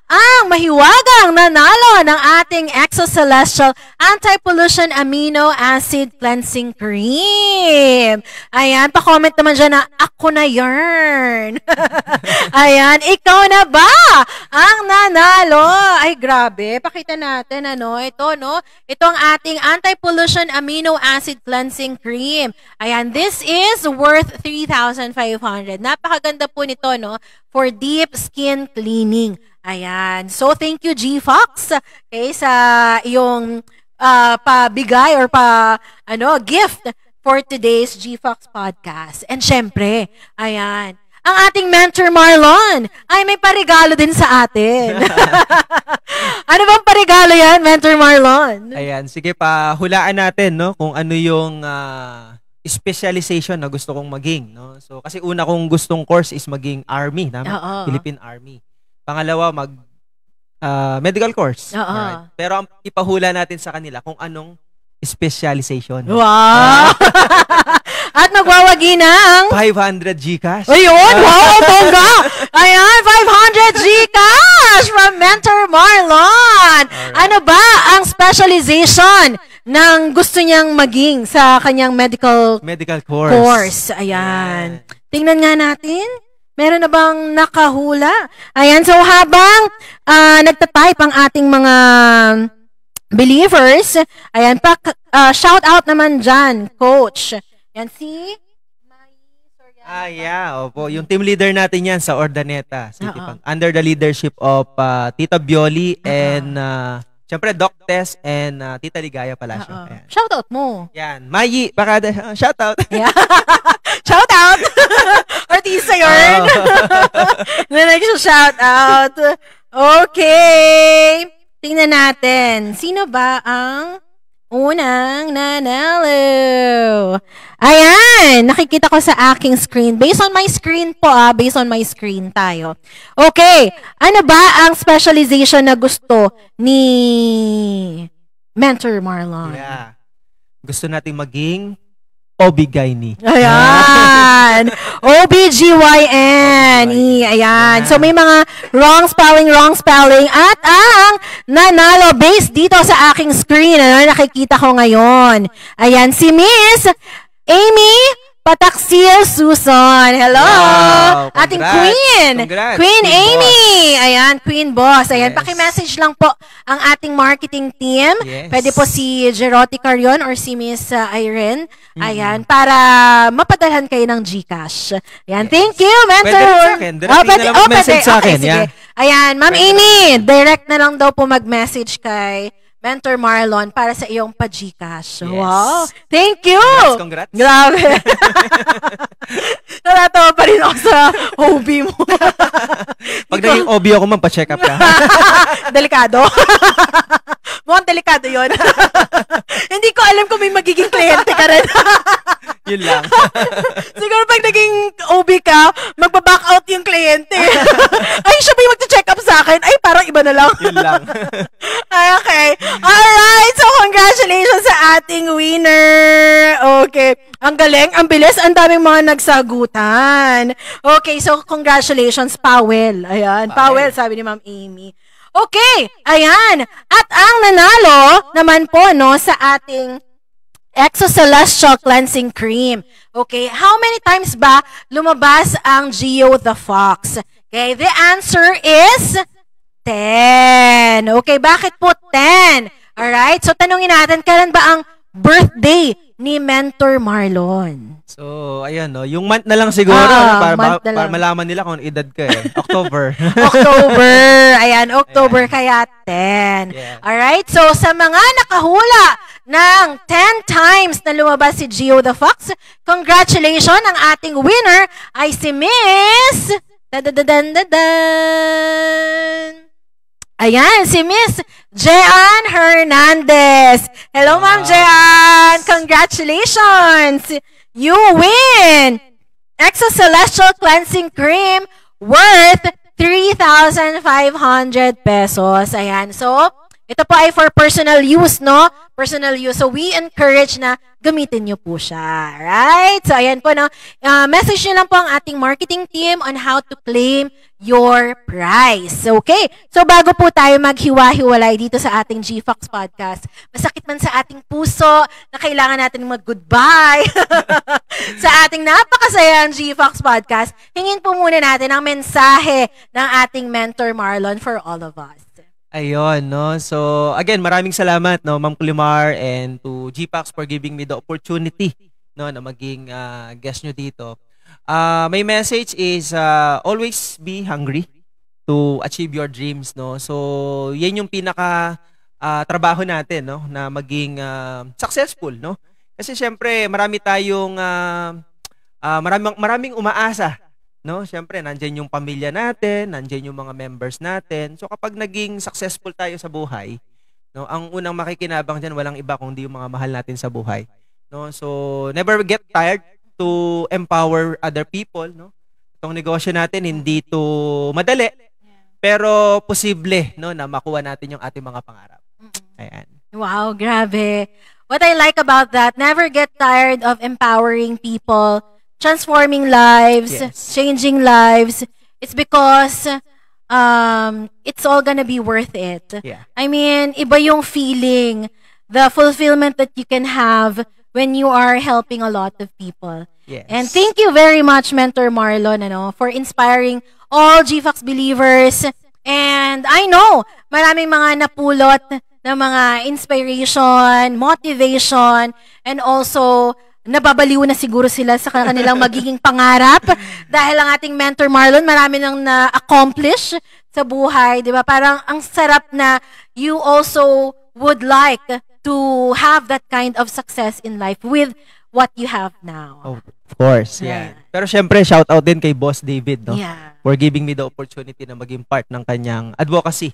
ang mahiwagang nanalo ng ating Exocelestial Anti-Pollution Amino Acid Cleansing Cream? Ayan, pa-comment naman dyan na ako na yarn. Ayan, ikaw na ba ang nanalo? Ay, grabe. Pakita natin, ano, ito, no? Ito ang ating Anti-Pollution Amino Acid Cleansing Cream. Ayan, this is worth 3,500. Napakaganda po nito, no? For deep skin cleaning. Ayan. So, thank you, GFox, okay, sa iyong pabigay or gift for today's GFox podcast. And syempre, ayan, ang ating mentor Marlon ay may parigalo din sa atin. Ano bang parigalo yan, mentor Marlon? Ayan, sige pa, hulaan natin, no, kung ano yung specialization na gusto kong maging, no? So, kasi una kong gustong course is maging Army, tama? Philippine Army. Pangalawa, medical course. Oo. Alright. Pero ang ipahula natin sa kanila kung anong specialization. Wow! At magwawagi ng 500 GCash. Ayun! Wow! Bongga! Ayan! 500 GCash from Mentor Marlon! Ano ba ang specialization ng gusto niyang maging sa kanyang medical course? Ayan. Tingnan nga natin. Meron na bang nakahula? Ayan. So habang nagtatype ang ating mga believers, ayan, shout out naman dyan, Coach. Yan si yeah, opo. Yung team leader natin yan sa Ordaneta City Bank. Under the leadership of Tita Bioli and syempre Doc Tess and Tita Ligaya Palacio. Shout out mo. Yan. Mayi, baka shout out. Yeah. Shout out. Artista yun. Shout out. Okay. Tingnan natin. Sino ba ang unang nanalo? Ayan, nakikita ko sa aking screen. Based on my screen po, based on my screen tayo. Okay, ano ba ang specialization na gusto ni Mentor Marlon? Yeah. Gusto nating maging OB-GYN. Ayan. OBGYN. Ayan. So may mga wrong spelling. At ang nanalo based dito sa aking screen. Ano nakikita ko ngayon? Ayan, si Miss Amy Pataksil Susan. Hello! Wow, ating congrats. Queen. Congrats, Queen Queen Amy. Boss. Ayan, Queen Boss. Ayan, Yes. paki-message lang po ang ating marketing team. Yes. Pwede po si Jeroty Carion or si Miss Irene. Ayan, para mapadalhan kayo ng GCash. Ayan, thank you, Mentor. Pwede rin sa akin. Direct na lang mag-message sa akin. Sige. Yeah. Ayan, Ma'am Amy, direct na lang daw po mag-message kay Mentor Marlon para sa iyong pa-GCash. Yes. Wow. Thank you. Congrats. Grabe. Natatawa pa rin ako sa OB mo. Pag naging OB ako, pa-check up ka. Delikado. Mukhang delikado yun. Hindi ko alam kung may magiging kliyente ka rin. Yun lang. Siguro pag naging OB ka, magbaback out yung kliyente. Ay, siya ba yung mag-check up sa akin? Ay, parang iba na lang. Yun lang. Ay, okay. Alright, so congratulations sa ating winner. Okay. Ang galing, ang bilis, ang daming mga nagsagutan. Okay, so congratulations, Powell. Ayan, Powell, sabi ni Ma'am Amy. Okay, ayan. At ang nanalo naman po, no, sa ating Exo Celestial Cleansing Cream. Okay, how many times ba lumabas ang Geo the Fox? Okay, the answer is 10. Okay, bakit po 10? Alright, so tanungin natin, kailan ba ang birthday ni Mentor Marlon? So, ayan, no? Yung month na lang siguro, para malaman nila kung edad ka eh. October. October. Ayan, October kaya 10. Yeah. Alright, so sa mga nakahula ng 10 times na lumabas si Geo the Fox, congratulations, ang ating winner ay si Miss... Ayan, si Miss Jean Hernandez. Hello, Ma'am Jean. Congratulations. You win Exo Celestial Cleansing Cream worth 3,500 pesos. Ayan. So, ito po ay for personal use, no? Personal use. So, we encourage na gamitin nyo po siya. Right? So, ayan po, no? Message nyo lang po ang ating marketing team on how to claim your prize. Okay? So, bago po tayo maghiwa-hiwalay dito sa ating GFox podcast, masakit man sa ating puso na kailangan natin mag-goodbye sa ating napakasayang GFox podcast, hingin po muna natin ang mensahe ng ating Mentor Marlon for all of us. Ayun, no? So, again, maraming salamat, no, Ma'am Kulimar and to GPAX for giving me the opportunity, no, na maging guest nyo dito. My message is always be hungry to achieve your dreams, no? So, yan yung pinaka trabaho natin, no, na maging successful, no? Kasi syempre, marami tayong maraming umaasa, no? Syempre, nandiyan yung pamilya natin, nandiyan yung mga members natin. So kapag naging successful tayo sa buhay, no, ang unang makikinabang diyan walang iba kundi yung mga mahal natin sa buhay, no? So never get tired to empower other people, no? Itong negosyo natin hindi to madali. pero posible, no, na makuha natin yung ating mga pangarap. Ayan. Wow, grabe. What I like about that, never get tired of empowering people, transforming lives, changing lives. It's because it's all gonna be worth it. Yeah. I mean, iba yung feeling, the fulfillment that you can have when you are helping a lot of people. Yes. And thank you very much, Mentor Marlon, for inspiring all GFox believers. And I know, maraming mga napulot na mga inspiration, motivation, and also nababaliw na siguro sila sa kanilang magiging pangarap dahil ang ating Mentor Marlon marami nang na-accomplish sa buhay, di ba? Parang ang sarap na you also would like to have that kind of success in life with what you have now. Oh, of course, yeah. Pero syempre, shout out din kay Boss David, no? Yeah. For giving me the opportunity na maging part ng kanyang advocacy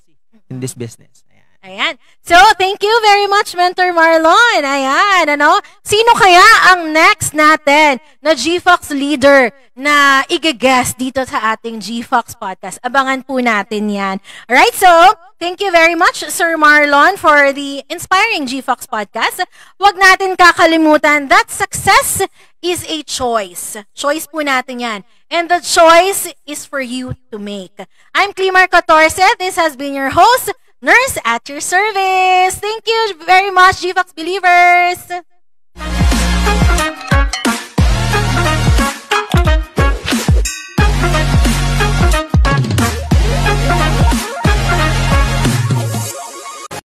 in this business. Ayan. So, thank you very much, Mentor Marlon. Ayan, Sino kaya ang next natin na GFox leader na i-guest dito sa ating GFox podcast? Abangan po natin yan. Alright, so, thank you very much, Sir Marlon, for the inspiring GFox podcast. Huwag natin kakalimutan that success is a choice. Choice po natin yan. And the choice is for you to make. I'm Climar 14. This has been your host, Nurse at your service. Thank you very much, GFox believers.